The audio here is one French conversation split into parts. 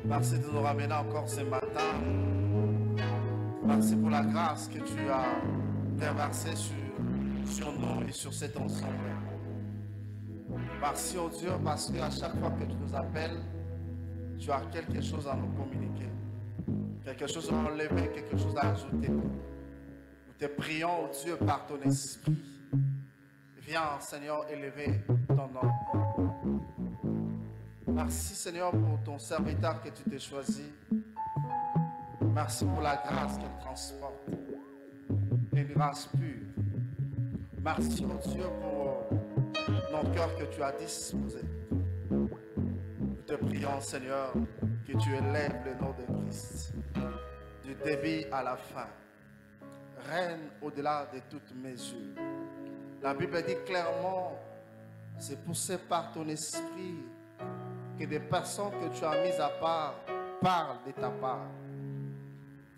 Merci de nous ramener encore ce matin. Merci pour la grâce que tu as déversée sur nous et sur cet ensemble. Merci, oh Dieu, parce qu'à chaque fois que tu nous appelles, tu as quelque chose à nous communiquer. Quelque chose à enlever, quelque chose à ajouter. Nous te prions, oh Dieu, par ton esprit. Viens, Seigneur, élever ton nom. Merci, Seigneur, pour ton serviteur que tu t'es choisi. Merci pour la grâce qu'elle transporte. Une grâce pure. Merci, oh Dieu, pour notre cœur que tu as disposé. Nous te prions, Seigneur, que tu élèves le nom de Christ. Du début à la fin. Règne au-delà de toutes mesures. La Bible dit clairement, c'est poussé par ton esprit que des personnes que tu as mises à part parlent de ta part.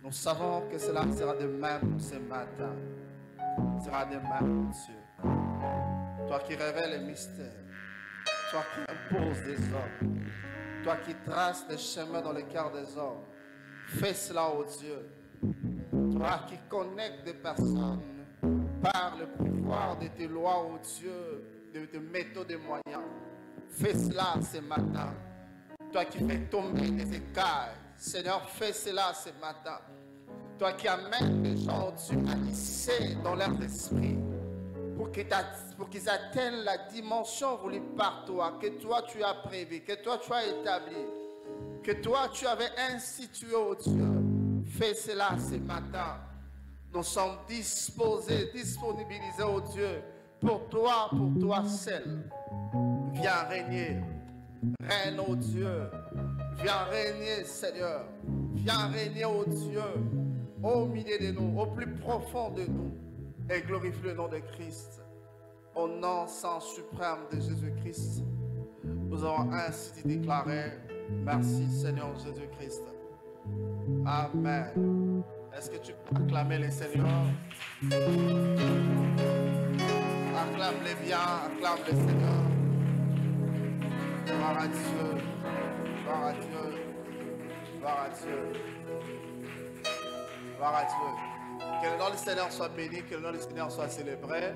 Nous savons que cela sera de même ce matin. Sera de même, Dieu. Toi qui révèles les mystères, toi qui imposes des hommes, toi qui traces les chemins dans le cœur des hommes, fais cela, ô Dieu. Toi qui connectes des personnes par le pouvoir de tes lois, ô Dieu, de tes méthodes et moyens. Fais cela ce matin. Toi qui fais tomber les écailles, Seigneur, fais cela ce matin. Toi qui amènes les gens, Dieu, à lisser dans leur esprit pour qu'ils atteignent la dimension voulue par toi, que toi tu as prévu, que toi tu as établi, que toi tu avais institué, oh Dieu. Fais cela ce matin. Nous sommes disposés, disponibilisés, oh Dieu, pour toi seul. Viens régner. Règne, oh Dieu. Viens régner, Seigneur. Viens régner, oh Dieu, au milieu de nous, au plus profond de nous. Et glorifie le nom de Christ. Au nom sans suprême de Jésus-Christ, nous avons ainsi déclaré. Merci, Seigneur Jésus-Christ. Amen. Est-ce que tu peux acclamer le Seigneur? Acclame-les bien, acclame le Seigneur. Gloire à Dieu, gloire à Dieu, gloire à Dieu, gloire à Dieu. Que le nom du Seigneur soit béni, que le nom du Seigneur soit célébré.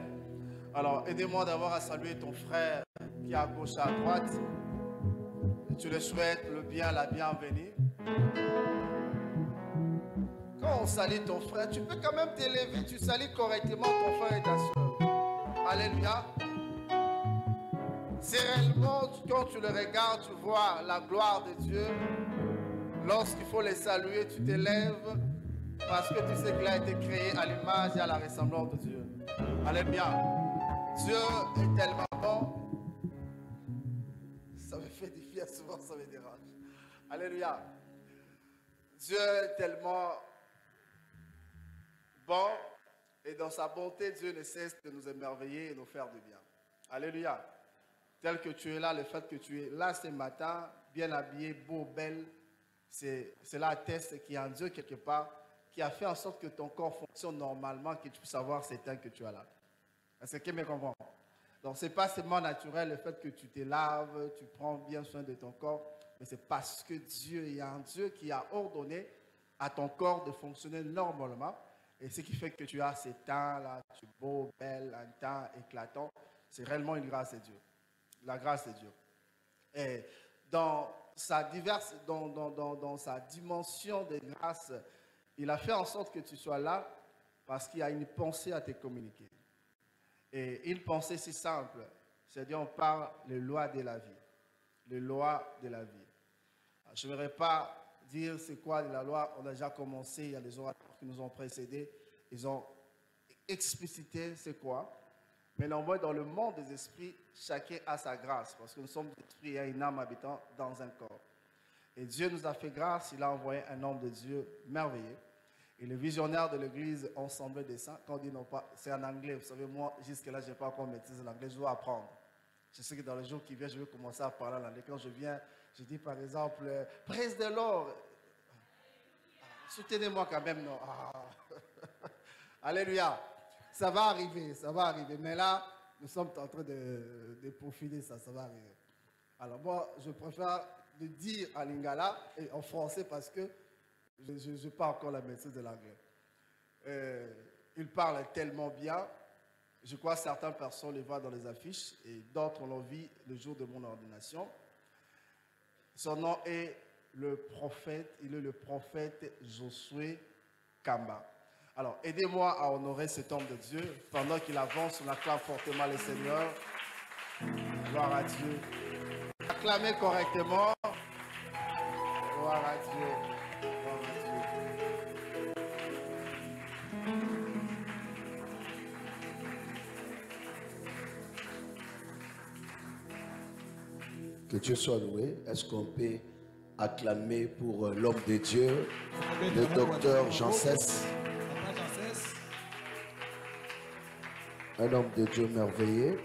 Alors, aidez-moi d'abord à saluer ton frère qui est à gauche, à droite. Et tu le souhaites le bien, la bienvenue. Quand on salue ton frère, tu peux quand même t'élever, tu salues correctement ton frère et ta soeur. Alléluia. C'est réellement, quand tu le regardes, tu vois la gloire de Dieu. Lorsqu'il faut les saluer, tu t'élèves parce que tu sais qu'il a été créé à l'image et à la ressemblance de Dieu. Alléluia. Dieu est tellement bon. Ça me fait difficile, souvent ça me dérange. Alléluia. Dieu est tellement bon et dans sa bonté, Dieu ne cesse de nous émerveiller et nous faire du bien. Alléluia. Tel que tu es là, le fait que tu es là ce matin, bien habillé, beau, belle, cela atteste qu'il y a un Dieu quelque part qui a fait en sorte que ton corps fonctionne normalement, que tu puisses avoir ces temps que tu as là. Est-ce que tu me comprends? Donc, ce n'est pas seulement naturel le fait que tu te laves, tu prends bien soin de ton corps, mais c'est parce que Dieu, il y a un Dieu qui a ordonné à ton corps de fonctionner normalement. Et ce qui fait que tu as ces temps-là, tu es beau, belle, un temps éclatant, c'est réellement une grâce de Dieu. La grâce de Dieu. Et dans sa dimension de grâce, il a fait en sorte que tu sois là parce qu'il y a une pensée à te communiquer. Et une pensée si simple, c'est-à-dire on parle des lois de la vie. Les lois de la vie. Alors, je n'aimerais pas dire c'est quoi la loi, on a déjà commencé, il y a des orateurs qui nous ont précédés, ils ont explicité c'est quoi. Mais néanmoins, dans le monde des esprits, chacun a sa grâce, parce que nous sommes des esprits et une âme habitant dans un corps. Et Dieu nous a fait grâce, il a envoyé un homme de Dieu merveilleux. Et le visionnaire de l'église, Ensemble des Saints, quand on dit non pas, c'est en anglais, vous savez, moi, jusque-là, je n'ai pas encore maîtrisé l'anglais, je dois apprendre. Je sais que dans les jours qui viennent, je vais commencer à parler en anglais. Quand je viens, je dis par exemple, Praise the Lord. Soutenez-moi quand même, non. Alléluia. Ça va arriver, ça va arriver. Mais là, nous sommes en train de peaufiner ça, ça va arriver. Alors moi, je préfère de dire en lingala et en français parce que je n'ai pas encore la maîtrise de l'anglais. Il parle tellement bien. Je crois que certaines personnes le voient dans les affiches et d'autres l'ont vu le jour de mon ordination. Son nom est le prophète, il est le prophète Josué Kamba. Alors, aidez-moi à honorer cet homme de Dieu pendant qu'il avance. On acclame fortement le Seigneur. Gloire à Dieu. Acclamez correctement. Gloire à Dieu. Gloire à Dieu. Que Dieu soit loué. Est-ce qu'on peut acclamer pour l'homme de Dieu, le docteur Jean Cesse? Un homme de Dieu merveilleux.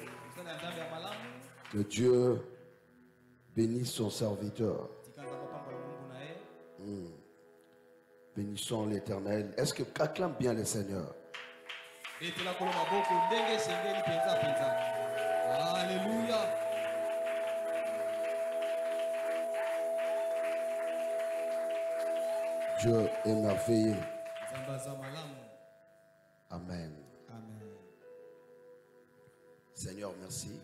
Que Dieu bénisse son serviteur. Bénissons l'Éternel. Est-ce que acclame bien le Seigneur? Alléluia. Dieu est merveilleux. Amen. Amen. Seigneur, merci.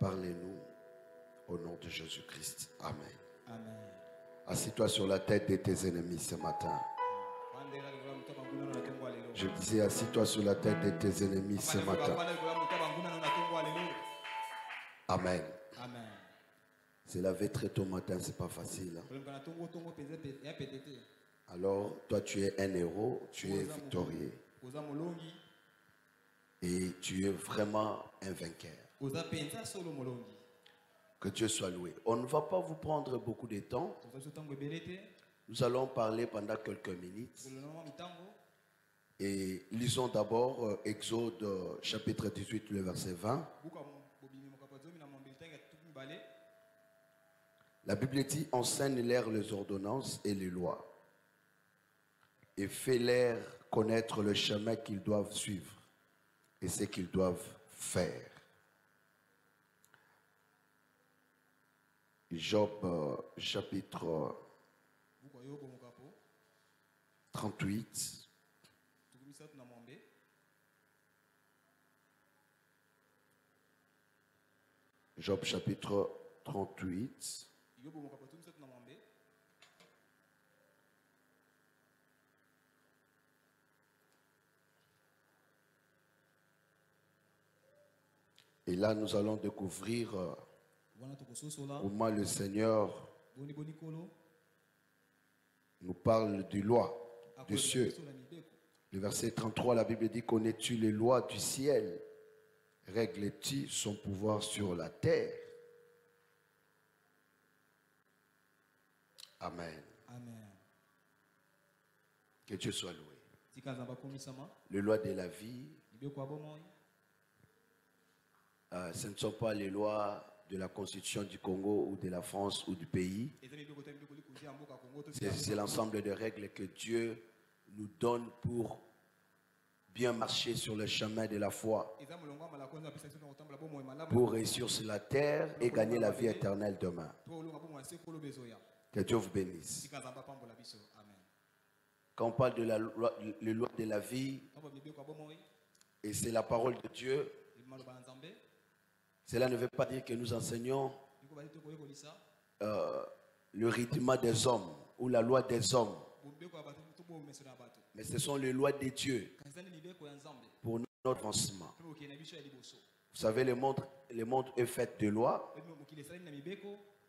Parlez-nous au nom de Jésus-Christ. Amen. Amen. Assis-toi sur la tête de tes ennemis ce matin. Je disais, assis-toi sur la tête de tes ennemis ce matin. Amen. Amen. Se laver très tôt matin, c'est pas facile. Alors, toi, tu es un héros, tu es victorieux. Et tu es vraiment un vainqueur. Que Dieu soit loué. On ne va pas vous prendre beaucoup de temps. Nous allons parler pendant quelques minutes. Et lisons d'abord Exode chapitre 18, le verset 20. La Bible dit, enseigne-leur les ordonnances et les lois. Et fais-leur connaître le chemin qu'ils doivent suivre et ce qu'ils doivent faire. Job chapitre 38. Job chapitre 38. Et là, nous allons découvrir comment le Seigneur nous parle des lois de cieux. Le verset 33, la Bible dit, connais-tu les lois du ciel? Règles-tu son pouvoir sur la terre? Amen. Amen. Que Dieu soit loué. Les lois de la vie, ce ne sont pas les lois de la Constitution du Congo ou de la France ou du pays. C'est l'ensemble de règles que Dieu nous donne pour bien marcher sur le chemin de la foi, pour réussir sur la terre et gagner la vie éternelle demain. Que Dieu vous bénisse. Quand on parle de les lois de la vie, et c'est la parole de Dieu, cela ne veut pas dire que nous enseignons le rythme des hommes ou la loi des hommes. Mais ce sont les lois de Dieu pour notre avancement. Vous savez, le monde est fait de lois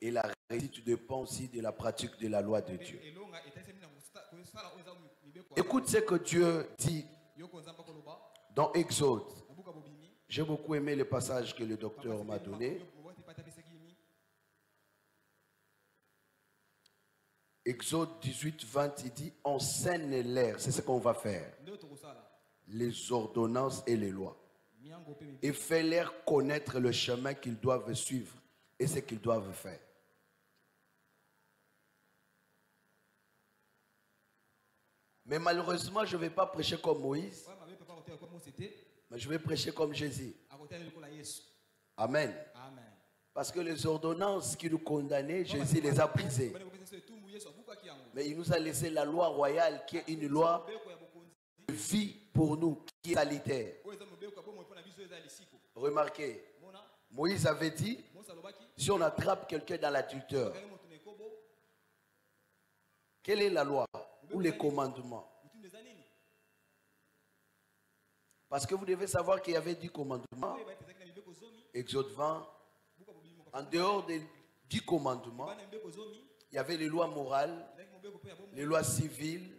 et la réussite dépend aussi de la pratique de la loi de Dieu. Écoute ce que Dieu dit dans Exode. J'ai beaucoup aimé le passage que le docteur m'a donné. Exode 18, 20, il dit, enseigne-leur, c'est ce qu'on va faire, les ordonnances et les lois. Et fais-leur connaître le chemin qu'ils doivent suivre et ce qu'ils doivent faire. Mais malheureusement, je ne vais pas prêcher comme Moïse, mais je vais prêcher comme Jésus. Amen. Amen. Parce que les ordonnances qui nous condamnaient, Jésus les a brisées. Mais il nous a laissé la loi royale qui est une loi de vie pour nous, qui est salutaire. Remarquez, Moïse avait dit, si on attrape quelqu'un dans l'adultère, quelle est la loi ou les commandements? Parce que vous devez savoir qu'il y avait 10 commandements. Exode 20. En dehors des 10 commandements, il y avait les lois morales, les lois civiles,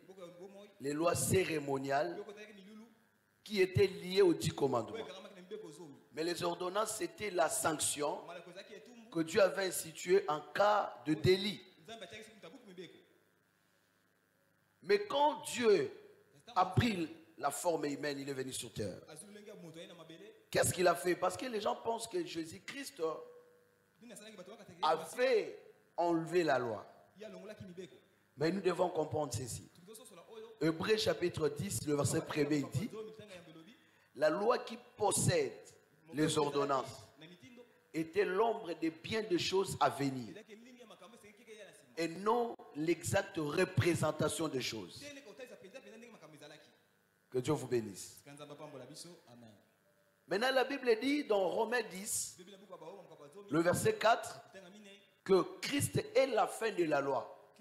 les lois cérémoniales qui étaient liées aux 10 commandements. Mais les ordonnances, c'était la sanction que Dieu avait instituée en cas de délit. Mais quand Dieu a pris la forme humaine, il est venu sur terre. Qu'est-ce qu'il a fait? Parce que les gens pensent que Jésus-Christ avait enlevé la loi. Mais nous devons comprendre ceci. Hébreux chapitre 10, le verset 1er, il dit, la loi qui possède les ordonnances était l'ombre des biens de choses à venir et non l'exacte représentation des choses. Que Dieu vous bénisse. Maintenant, la Bible dit dans Romains 10, le verset 4, que Christ est la fin de la loi.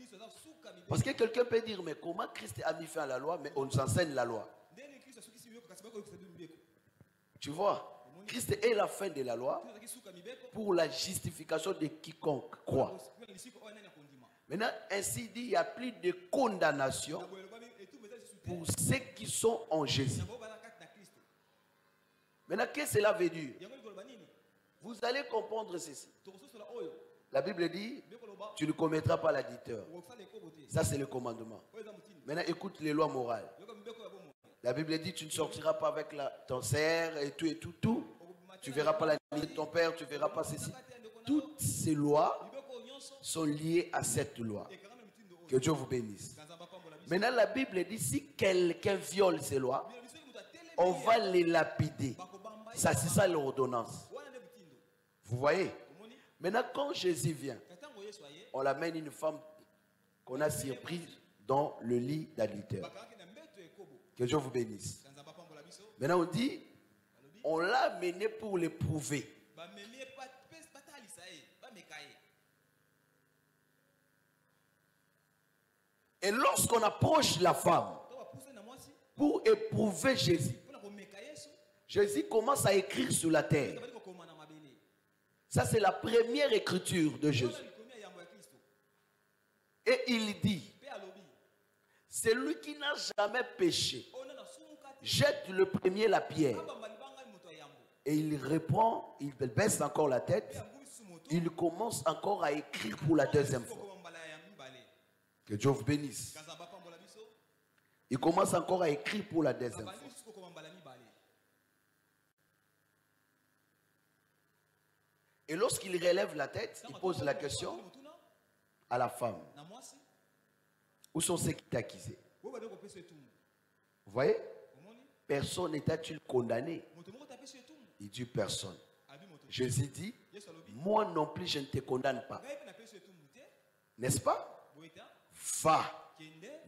Parce que quelqu'un peut dire, mais comment Christ a mis fin à la loi, mais on nous enseigne la loi. Tu vois, Christ est la fin de la loi pour la justification de quiconque croit. Maintenant, ainsi dit, il n'y a plus de condamnation pour ceux qui sont en Jésus. Maintenant, qu'est-ce que cela veut dire? Vous allez comprendre ceci. La Bible dit, tu ne commettras pas l'adultère. Ça, c'est le commandement. Maintenant, écoute les lois morales. La Bible dit, tu ne sortiras pas avec ton sœur et tout. Tu ne verras pas la nuit de ton père, tu ne verras pas ceci. Toutes ces lois sont liées à cette loi. Que Dieu vous bénisse. Maintenant, la Bible dit, si quelqu'un viole ces lois, on va les lapider. Ça, c'est ça l'ordonnance. Vous voyez? Maintenant, quand Jésus vient, on l'amène une femme qu'on a surprise dans le lit d'adultère. Que Dieu vous bénisse. Maintenant, on dit, on l'a amené pour l'éprouver. Et lorsqu'on approche la femme pour éprouver Jésus, Jésus commence à écrire sur la terre. Ça, c'est la première écriture de Jésus. Et il dit, celui qui n'a jamais péché, jette le premier la pierre. Et il répond, il baisse encore la tête, il commence encore à écrire pour la deuxième fois. Que Dieu vous bénisse. Il commence encore à écrire pour la deuxième fois. Et lorsqu'il relève la tête, il pose la question à la femme. Où sont ceux qui t'accusaient? Vous voyez? Personne n'était-il condamné? Il dit personne. Jésus dit, moi non plus je ne te condamne pas. N'est-ce pas? Va,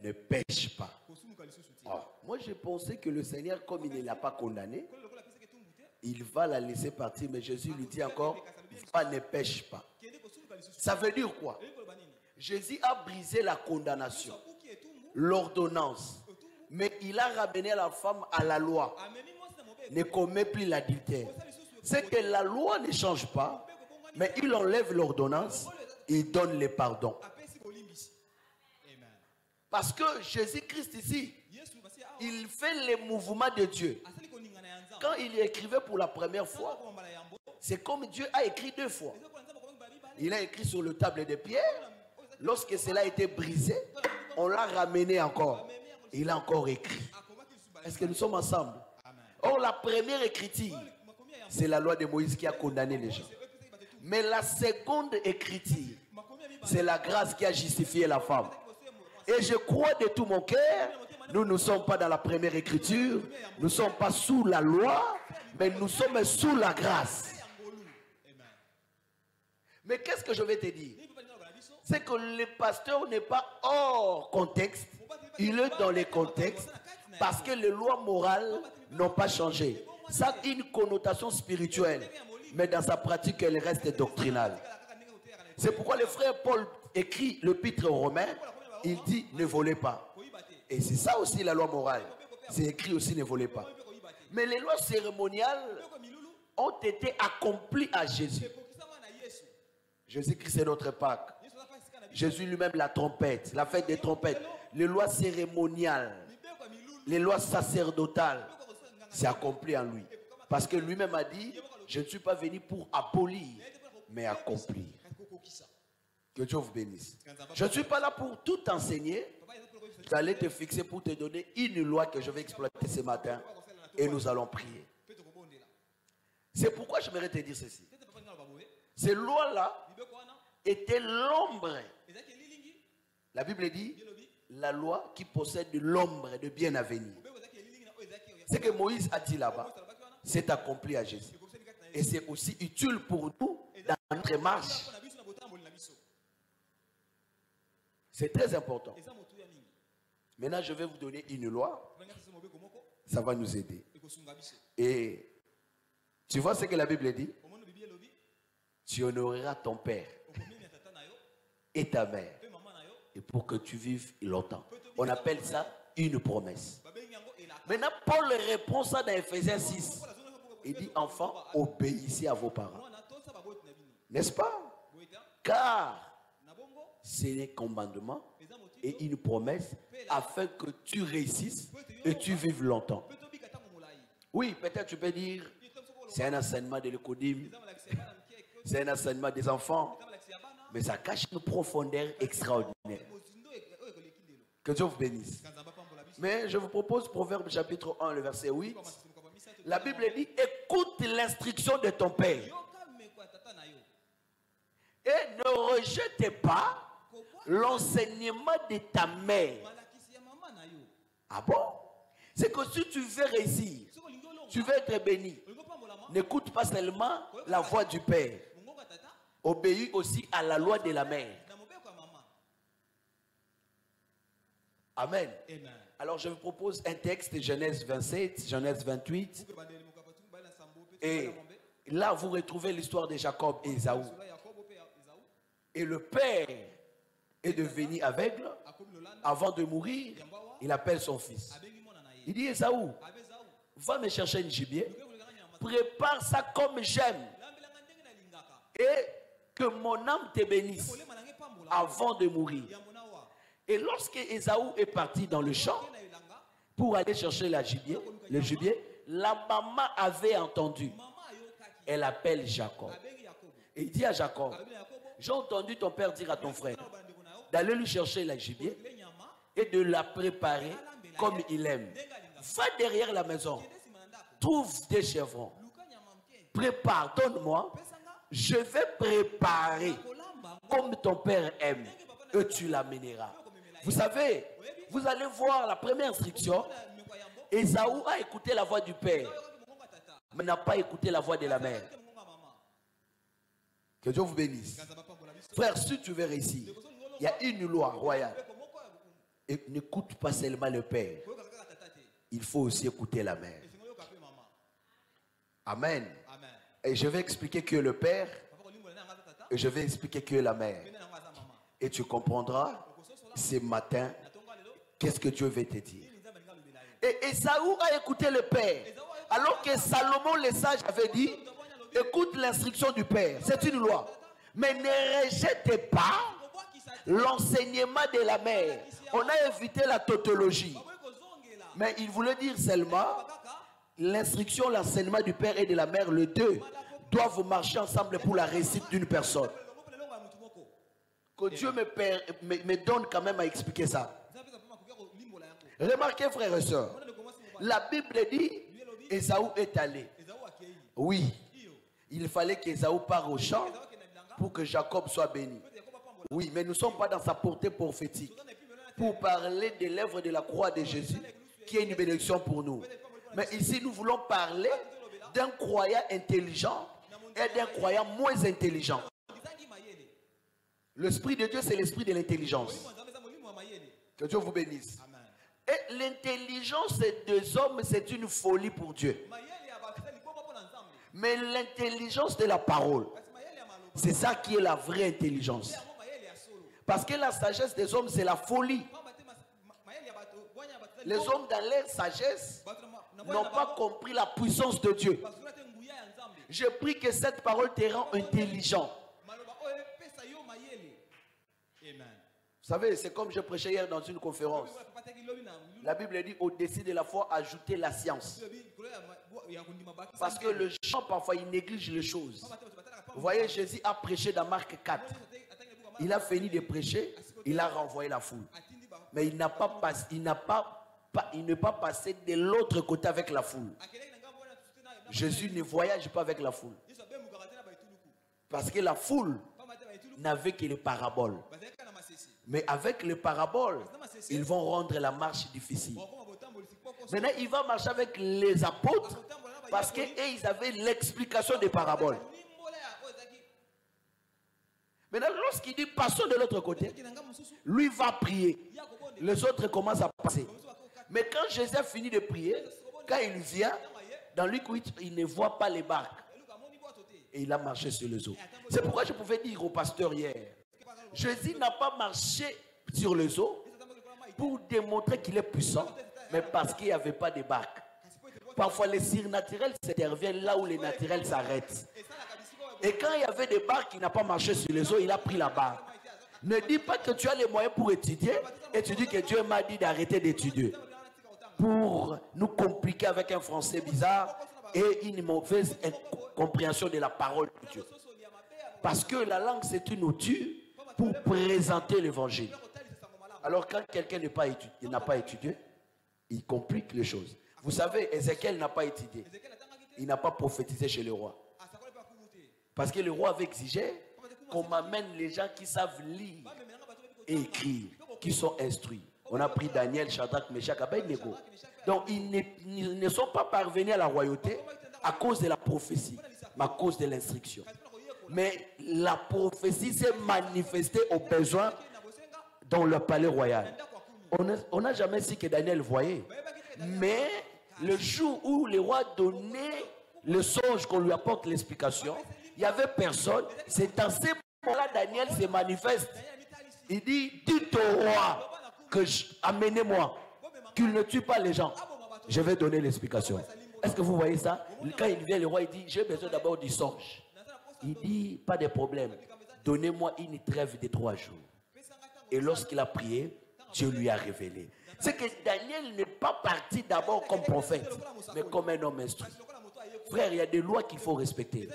ne pêche pas. Oh, moi j'ai pensé que le Seigneur, comme il ne l'a pas condamné, il va la laisser partir. Mais Jésus lui dit encore, va, ne pêche pas. Ça veut dire quoi? Jésus a brisé la condamnation, l'ordonnance. Mais il a ramené la femme à la loi. Ne commet plus l'adultère. C'est que la loi ne change pas, mais il enlève l'ordonnance, il donne le pardon. Parce que Jésus-Christ ici, il fait les mouvements de Dieu. Quand il écrivait pour la première fois, c'est comme Dieu a écrit deux fois. Il a écrit sur le table de pierre. Lorsque cela a été brisé, on l'a ramené encore. Il a encore écrit. Est-ce que nous sommes ensemble? Or, la première écriture, c'est la loi de Moïse qui a condamné les gens. Mais la seconde écriture, c'est la grâce qui a justifié la femme. Et je crois de tout mon cœur, nous ne sommes pas dans la première écriture, nous ne sommes pas sous la loi, mais nous sommes sous la grâce. Mais qu'est-ce que je vais te dire? C'est que le pasteur n'est pas hors contexte. Il est dans les contextes parce que les lois morales n'ont pas changé. Ça a une connotation spirituelle. Mais dans sa pratique, elle reste doctrinale. C'est pourquoi le frère Paul écrit l'épître aux Romains. Il dit ne volez pas. Et c'est ça aussi la loi morale. C'est écrit aussi ne volez pas. Mais les lois cérémoniales ont été accomplies à Jésus. Jésus-Christ est notre Pâques. Jésus lui-même la trompette, la fête des trompettes. Les lois cérémoniales, les lois sacerdotales, c'est accompli en lui. Parce que lui-même a dit, je ne suis pas venu pour abolir, mais accomplir. Que Dieu vous bénisse. Je ne suis pas là pour tout enseigner. J'allais te fixer pour te donner une loi que je vais exploiter ce matin. Et nous allons prier. C'est pourquoi je voudrais te dire ceci. Ces lois-là étaient l'ombre. La Bible dit, la loi qui possède de l'ombre de bien à venir. Ce que Moïse a dit là-bas, c'est accompli à Jésus. Et c'est aussi utile pour nous dans notre marche. C'est très important. Maintenant, je vais vous donner une loi. Ça va nous aider. Et tu vois ce que la Bible dit? Tu honoreras ton père et ta mère. Et pour que tu vives longtemps. On appelle ça une promesse. Maintenant, Paul répond ça dans Ephésiens 6. Il dit, enfants, obéissez à vos parents. N'est-ce pas? Car c'est un commandement et une promesse afin que tu réussisses et tu vives longtemps. Oui, peut-être tu peux dire, c'est un enseignement de l'économie, c'est un enseignement des enfants, mais ça cache une profondeur extraordinaire. Que Dieu vous bénisse. Mais je vous propose Proverbe chapitre 1, le verset 8. La Bible dit, écoute l'instruction de ton père et ne rejette pas l'enseignement de ta mère. Ah bon? C'est que si tu veux réussir, tu veux être béni, n'écoute pas seulement la voix du père. Obéis aussi à la loi de la mère. Amen. Alors je vous propose un texte, Genèse 27, Genèse 28. Et là, vous retrouvez l'histoire de Jacob et Ésaü. Et le père est devenu aveugle. Avant de mourir, il appelle son fils. Il dit, Ésaü, va me chercher une gibier. Prépare ça comme j'aime. Et que mon âme te bénisse avant de mourir. Et lorsque Ésaü est parti dans le champ pour aller chercher le gibier, la maman avait entendu. Elle appelle Jacob. Et il dit à Jacob, j'ai entendu ton père dire à ton frère d'aller lui chercher le gibier et de la préparer comme il aime. Va derrière la maison, trouve des chevrons, prépare, donne-moi. Je vais préparer comme ton père aime et tu l'amèneras. Vous savez, vous allez voir la première instruction. Ésaü a écouté la voix du père, mais n'a pas écouté la voix de la mère. Que Dieu vous bénisse. Frère, si tu veux réussir, il y a une loi royale. Et n'écoute pas seulement le père. Il faut aussi écouter la mère. Amen. Et je vais expliquer que le père, et je vais expliquer que la mère. Et tu comprendras ce matin qu'est-ce que Dieu veut te dire. Et Ésaü a écouté le père. Alors que Salomon le sage avait dit, écoute l'instruction du père. C'est une loi. Mais ne rejette pas l'enseignement de la mère. On a évité la tautologie. Mais il voulait dire seulement l'instruction, l'enseignement du père et de la mère, les deux doivent marcher ensemble pour la réussite d'une personne. Que Dieu me donne quand même à expliquer ça. Remarquez, frères et sœurs, la Bible dit Ésaü est allé. Oui, il fallait qu'Ésaü parte au champ pour que Jacob soit béni. Oui, mais nous ne sommes pas dans sa portée prophétique pour parler de l'œuvre de la croix de Jésus qui est une bénédiction pour nous. Mais ici, nous voulons parler d'un croyant intelligent et d'un croyant moins intelligent. L'esprit de Dieu, c'est l'esprit de l'intelligence. Que Dieu vous bénisse. Amen. Et l'intelligence des hommes, c'est une folie pour Dieu. Mais l'intelligence de la parole, c'est ça qui est la vraie intelligence. Parce que la sagesse des hommes, c'est la folie. Les hommes, dans leur sagesse, n'ont pas compris la puissance de Dieu. Je prie que cette parole te rend intelligent. Vous savez, c'est comme je prêchais hier dans une conférence. La Bible dit, au-dessus de la foi, ajouter la science. Parce que le gens, parfois, ils négligent les choses. Vous voyez, Jésus a prêché dans Marc 4. Il a fini de prêcher, il a renvoyé la foule. Mais il n'est pas passé de l'autre côté avec la foule. Jésus ne voyage pas avec la foule. Parce que la foule n'avait que les paraboles. Mais avec les paraboles, ils vont rendre la marche difficile. Maintenant, il va marcher avec les apôtres parce qu'ils avaient l'explication des paraboles. Maintenant, lorsqu'il dit passons de l'autre côté, lui va prier. Les autres commencent à passer. Mais quand Jésus a fini de prier, quand il vient, dans Luc 8, il ne voit pas les barques. Et il a marché sur les eaux. C'est pourquoi je pouvais dire au pasteur hier, Jésus n'a pas marché sur les eaux pour démontrer qu'il est puissant, mais parce qu'il n'y avait pas de barques. Parfois, les surnaturels s'interviennent là où les naturels s'arrêtent. Et quand il y avait des barques, il n'a pas marché sur les eaux, il a pris la barque. Ne dis pas que tu as les moyens pour étudier et tu dis que Dieu m'a dit d'arrêter d'étudier. Pour nous compliquer avec un français bizarre et une mauvaise compréhension de la parole de Dieu. Parce que la langue, c'est une outil pour présenter l'évangile. Alors quand quelqu'un n'a pas étudié, il complique les choses. Vous savez, Ézéchiel n'a pas étudié. Il n'a pas prophétisé chez le roi. Parce que le roi avait exigé qu'on m'amène les gens qui savent lire et écrire, qui sont instruits. On a pris Daniel, Shadrach, Meshach, Abednego. Donc ils ne sont pas parvenus à la royauté à cause de la prophétie, mais à cause de l'instruction. Mais la prophétie s'est manifestée aux besoins dans le palais royal. On n'a jamais su que Daniel voyait. Mais le jour où le roi donnait le songe, qu'on lui apporte l'explication, il n'y avait personne. C'est dans ces moments-là Daniel se manifeste. Il dit, dites au roi que amenez-moi, qu'il ne tue pas les gens. Je vais donner l'explication. Est-ce que vous voyez ça? Quand il vient, le roi, il dit, j'ai besoin d'abord du songe. Il dit, pas de problème, donnez-moi une trêve de 3 jours. Et lorsqu'il a prié, Dieu lui a révélé. C'est que Daniel n'est pas parti d'abord comme prophète, mais comme un homme instruit. Frère, il y a des lois qu'il faut respecter.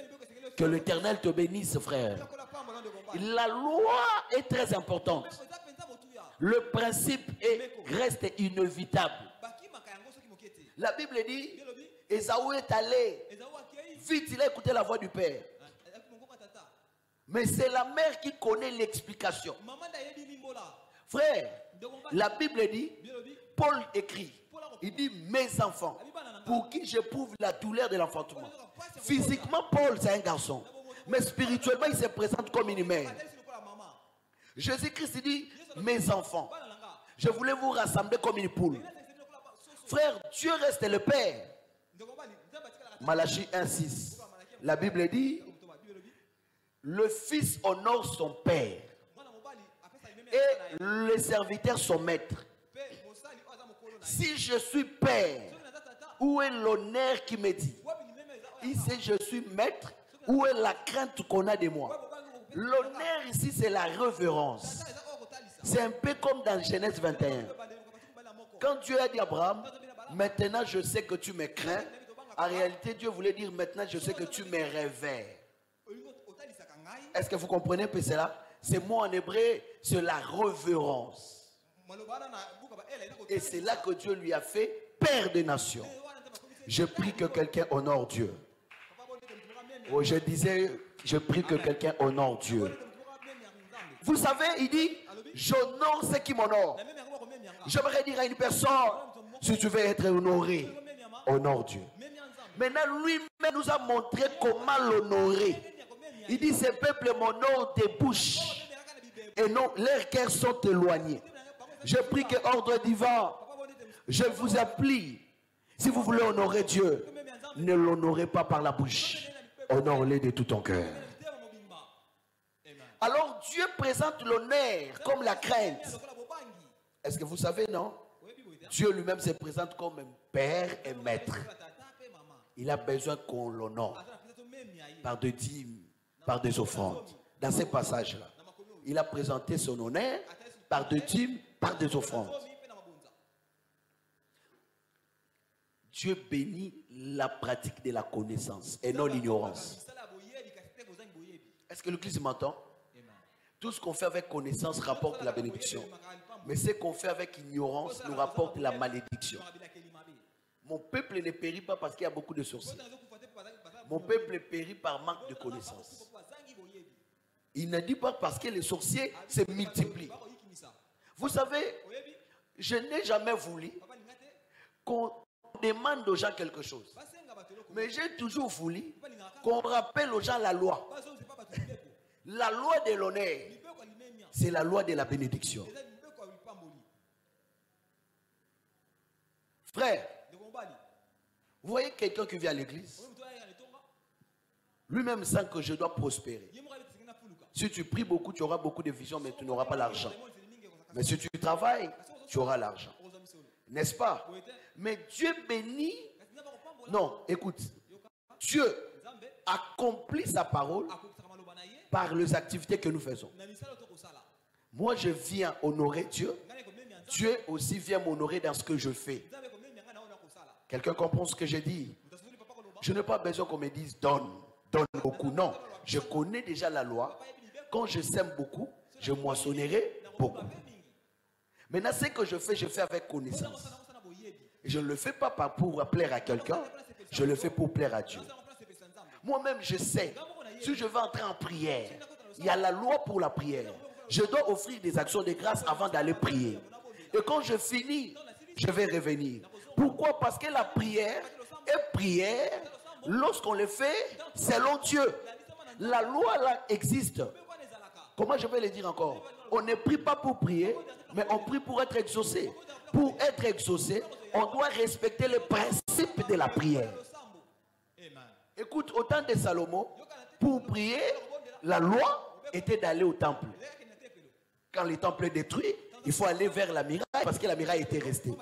Que l'Éternel te bénisse, frère. La loi est très importante. Le principe reste inévitable. La Bible dit, Ésaü est allé. Vite, il a écouté la voix du Père. Mais c'est la mère qui connaît l'explication. Frère, la Bible dit, Paul écrit, il dit, mes enfants, pour qui j'éprouve la douleur de l'enfantement. Physiquement, Paul, c'est un garçon. Mais spirituellement, il se présente comme une mère. Jésus-Christ dit, mes enfants, je voulais vous rassembler comme une poule. Frère, Dieu reste le Père. Malachie 1,6. La Bible dit, le fils honore son père et le serviteur son maître. Si je suis père, où est l'honneur qui me dit? Ici, je suis maître, où est la crainte qu'on a de moi? L'honneur ici, c'est la révérence. C'est un peu comme dans Genèse 21. Quand Dieu a dit à Abraham, maintenant je sais que tu me crains, en réalité, Dieu voulait dire, maintenant je sais que tu me révères. Est-ce que vous comprenez un peu cela? Ce mot en hébreu, c'est la révérence. Et c'est là que Dieu lui a fait Père des nations. Je prie que quelqu'un honore Dieu. Oh, je disais, je prie que quelqu'un honore Dieu. Vous savez, il dit, j'honore ceux qui m'honorent. J'aimerais dire à une personne, si tu veux être honoré, honore Dieu. Maintenant, lui-même nous a montré comment l'honorer. Il dit, ce peuple m'honore des bouches, Et non, leurs cœurs sont éloignés. Je prie que ordre divin, je vous appelle. Si vous voulez honorer Dieu, ne l'honorez pas par la bouche. Honore-le de tout ton cœur. Alors Dieu présente l'honneur comme la crainte. Est-ce que vous savez, non? Dieu lui-même se présente comme un père et maître. Il a besoin qu'on l'honore par des dîmes, par des offrandes. Dans ces passages-là, il a présenté son honneur par des dîmes, par des offrandes. Dieu bénit la pratique de la connaissance et non l'ignorance. Est-ce que l'Église m'entend? Tout ce qu'on fait avec connaissance rapporte la bénédiction. Mais ce qu'on fait avec ignorance nous rapporte la malédiction. Mon peuple ne périt pas parce qu'il y a beaucoup de sorciers. Mon peuple périt par manque de connaissance. Il ne dit pas parce que les sorciers se multiplient. Vous savez, je n'ai jamais voulu qu'on demande aux gens quelque chose. Mais j'ai toujours voulu qu'on rappelle aux gens la loi. La loi de l'honneur, c'est la loi de la bénédiction. Frère, vous voyez quelqu'un qui vient à l'église, lui-même sent que je dois prospérer. Si tu pries beaucoup, tu auras beaucoup de visions, mais tu n'auras pas l'argent. Mais si tu travailles, tu auras l'argent. N'est-ce pas? Mais Dieu bénit. Non, écoute. Dieu accomplit sa parole par les activités que nous faisons. Moi, je viens honorer Dieu. Dieu aussi vient m'honorer dans ce que je fais. Quelqu'un comprend ce que j'ai dit? Je n'ai pas besoin qu'on me dise donne, donne beaucoup. Non, je connais déjà la loi. Quand je sème beaucoup, je moissonnerai beaucoup. Maintenant, ce que je fais avec connaissance. Et je ne le fais pas pour plaire à quelqu'un, je le fais pour plaire à Dieu. Moi-même, je sais, si je veux entrer en prière, il y a la loi pour la prière. Je dois offrir des actions de grâce avant d'aller prier. Et quand je finis, je vais revenir. Pourquoi? Parce que la prière est prière lorsqu'on le fait selon Dieu. La loi là existe. Comment je vais le dire encore? On ne prie pas pour prier, mais on prie pour être exaucé. Pour être exaucé, on doit respecter les principes de la prière. Écoute, au temps de Salomon, pour prier, la loi était d'aller au temple. Quand le temple est détruit, il faut aller vers la muraille parce que la muraille était restée.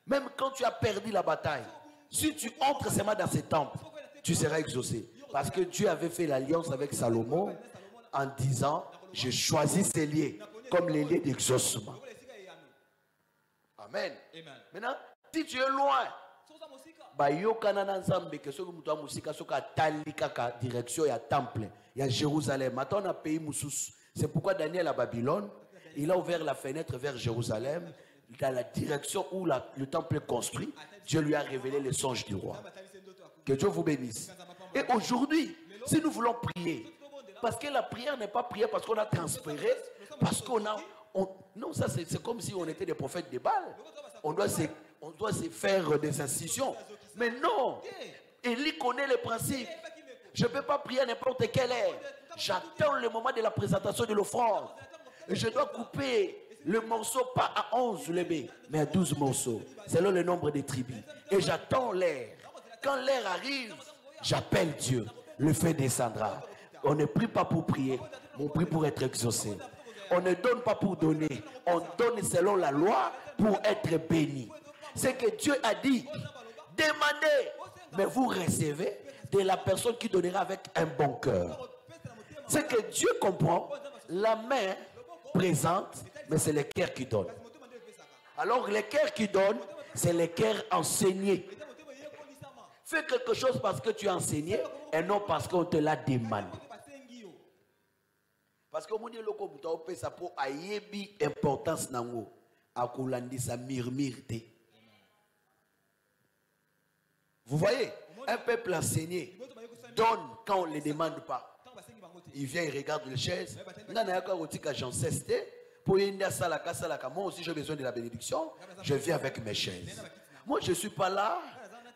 Même quand tu as perdu la bataille, si tu entres seulement dans ce temple, tu seras exaucé. Parce que Dieu avait fait l'alliance avec Salomon en disant, je choisis ces lieux comme les lieux d'exaucement. Amen. Maintenant, si tu es loin, direction à temple, il y a Jérusalem. Maintenant, on a pays Moussous. C'est pourquoi Daniel à Babylone, il a ouvert la fenêtre vers Jérusalem, dans la direction où le temple est construit. Dieu lui a révélé les songes du roi. Que Dieu vous bénisse. Et aujourd'hui, si nous voulons prier, parce que la prière n'est pas prière parce qu'on a transpiré, parce qu'on a... non, ça c'est comme si on était des prophètes de Baal. On doit se faire des incisions. Mais non, Élie connaît les principes. Je ne peux pas prier à n'importe quelle heure. J'attends le moment de la présentation de l'offrande. Et je dois couper le morceau pas à 11 lébés, mais à 12 morceaux, selon le nombre des tribus. Et j'attends l'air. Quand l'air arrive, j'appelle Dieu. Le feu descendra. On ne prie pas pour prier, on prie pour être exaucé. On ne donne pas pour donner, on donne selon la loi pour être béni. C'est que Dieu a dit, demandez, mais vous recevez de la personne qui donnera avec un bon cœur. C'est que Dieu comprend, la main présente, mais c'est le cœur qui donne. Alors le cœur qui donne, c'est le cœur enseigné. Fais quelque chose parce que tu as enseigné et non parce qu'on te l'a demandé. Parce que mon Dieu, ça pour ayebi importance nango akulandi sa murmurte. Vous voyez, un peuple enseigné donne quand on ne le demande pas. Il vient, il regarde les chaises. Moi aussi j'ai besoin de la bénédiction. Je viens avec mes chaises. Moi je ne suis pas là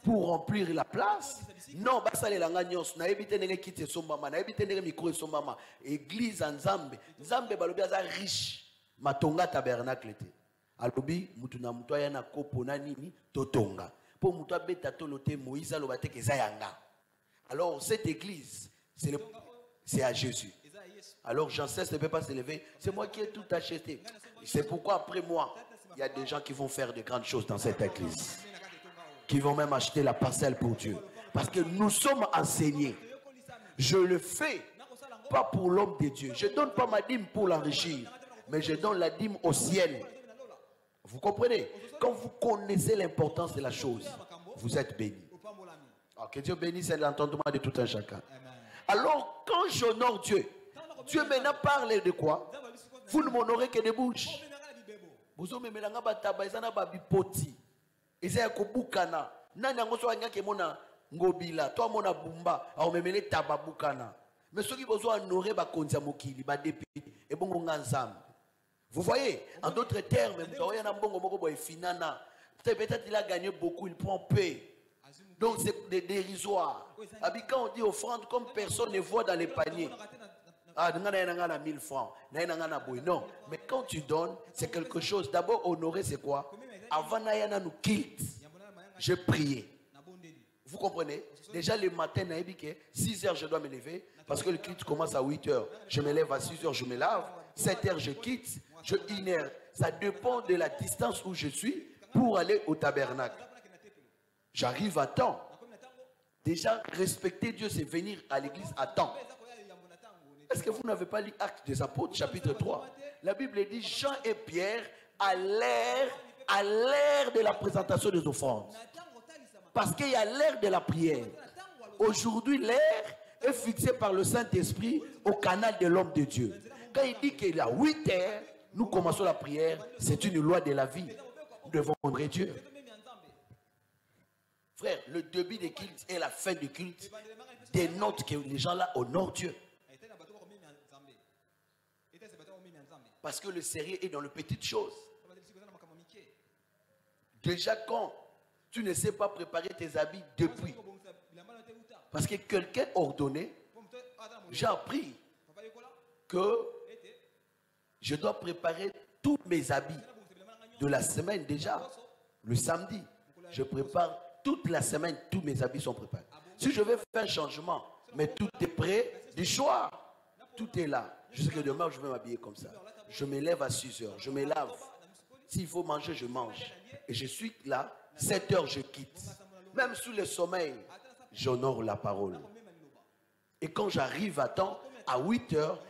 pour remplir la place. Non, basa les langa nyos na ebite nenge kite sombama na ebite nenge micro sombama église en Nzambe Nzambe balobi aza riche matonga tabernacle te alobi mutu na mutu aya na kopo na nini totonga po mutu abeta tolote Moïse aloba te keza yanga. Alors cette église c'est à Jésus. Alors Jean 16 ne peut pas s'élever, c'est moi qui ai tout acheté. C'est pourquoi après moi il y a des gens qui vont faire de grandes choses dans cette église, qui vont même acheter la parcelle pour Dieu. Parce que nous sommes enseignés. Je le fais pas pour l'homme de Dieu. Je ne donne pas ma dîme pour l'enrichir, mais je donne la dîme au ciel. Vous comprenez? Quand vous connaissez l'importance de la chose, vous êtes bénis. Que Dieu bénisse l'entendement de tout un chacun. Alors, quand j'honore Dieu, Dieu maintenant parle de quoi? Vous ne m'honorez que de bouche. Vous me melanga bataba ezana babipoti. Ezaya kobukana. Nani angoso anyake mona ngobila. Toi mona bumba. A omemele tababukana. Mais ceux qui besoin honorer bakonza mokili ba député et bongo nganzam. Vous voyez, en d'autres termes, peut-être il a gagné beaucoup, il prend paix. Donc c'est dérisoire. Quand on dit offrande, comme personne ne voit dans les paniers. Ah, 1000 francs. Non, mais quand tu donnes, c'est quelque chose. D'abord, honorer, c'est quoi? Avant Nayana nous quitte, je priais. Vous comprenez? Déjà le matin, 6 heures, je dois me lever. Parce que le culte commence à 8 heures. Je me lève à 6 heures, je me lave. 7 heures, je quitte. Je inère. Ça dépend de la distance où je suis pour aller au tabernacle. J'arrive à temps. Déjà, respecter Dieu, c'est venir à l'église à temps. Est-ce que vous n'avez pas lu Actes des Apôtres, chapitre 3? La Bible dit Jean et Pierre à l'ère de la présentation des offrandes. Parce qu'il y a l'ère de la prière. Aujourd'hui, l'ère est fixée par le Saint-Esprit au canal de l'homme de Dieu. Quand il dit qu'il y a 8 heures, nous commençons la prière. C'est une loi de la vie. Nous devons honorer Dieu. Frère, le début des cultes et la fin du culte dénotent que les gens là honorent Dieu. Parce que le sérieux est dans les petites choses. Déjà quand tu ne sais pas préparer tes habits depuis. Parce que quelqu'un ordonné, j'ai appris que je dois préparer tous mes habits de la semaine déjà. Le samedi, je prépare toute la semaine, tous mes habits sont préparés. Si je vais faire un changement, mais tout est prêt, du choix, tout est là. Je sais que demain, je vais m'habiller comme ça. Je me lève à 6 heures, je me lave. S'il faut manger, je mange. Et je suis là, 7 heures, je quitte. Même sous le sommeil, j'honore la parole. Et quand j'arrive à temps, à 8 heures,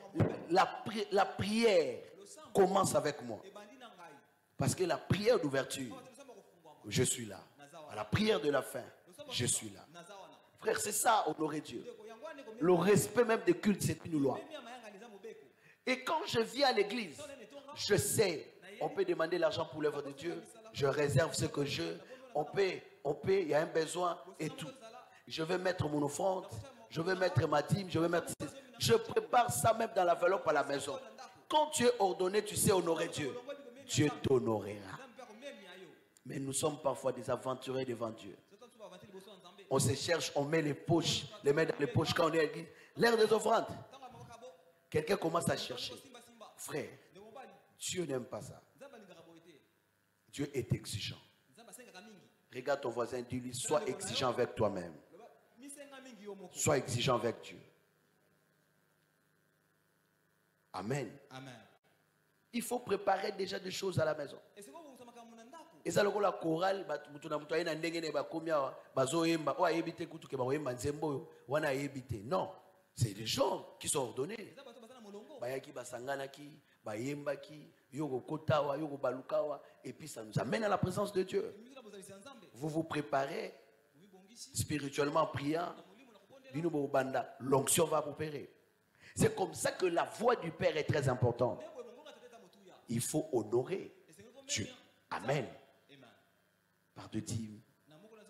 la prière commence avec moi. Parce que la prière d'ouverture, je suis là. À la prière de la fin, je suis là. Frère, c'est ça, honorer Dieu. Le respect même des cultes, c'est une loi. Et quand je viens à l'église, je sais, on peut demander l'argent pour l'œuvre de Dieu. Je réserve ce que je... On peut, il y a un besoin et tout. Je vais mettre mon offrande, je vais mettre ma dîme, je prépare ça même dans l'enveloppe à la maison. Quand tu es ordonné, tu sais honorer Dieu. Dieu t'honorera. Mais nous sommes parfois des aventuriers devant Dieu. On se cherche, on met les mains dans les poches quand on est à l'église. L'heure des offrandes. Quelqu'un commence à chercher. Frère, Dieu n'aime pas ça. Dieu est exigeant. Regarde ton voisin, dis-lui, sois exigeant avec toi-même. Sois exigeant avec Dieu. Amen. Amen. Il faut préparer déjà des choses à la maison. Et ça, la chorale, non, c'est des gens qui sont ordonnés. Et puis ça nous amène à la présence de Dieu. Vous vous préparez spirituellement en priant. L'onction va opérer. C'est comme ça que la voix du Père est très importante. Il faut honorer Dieu. Amen. Par de dîmes,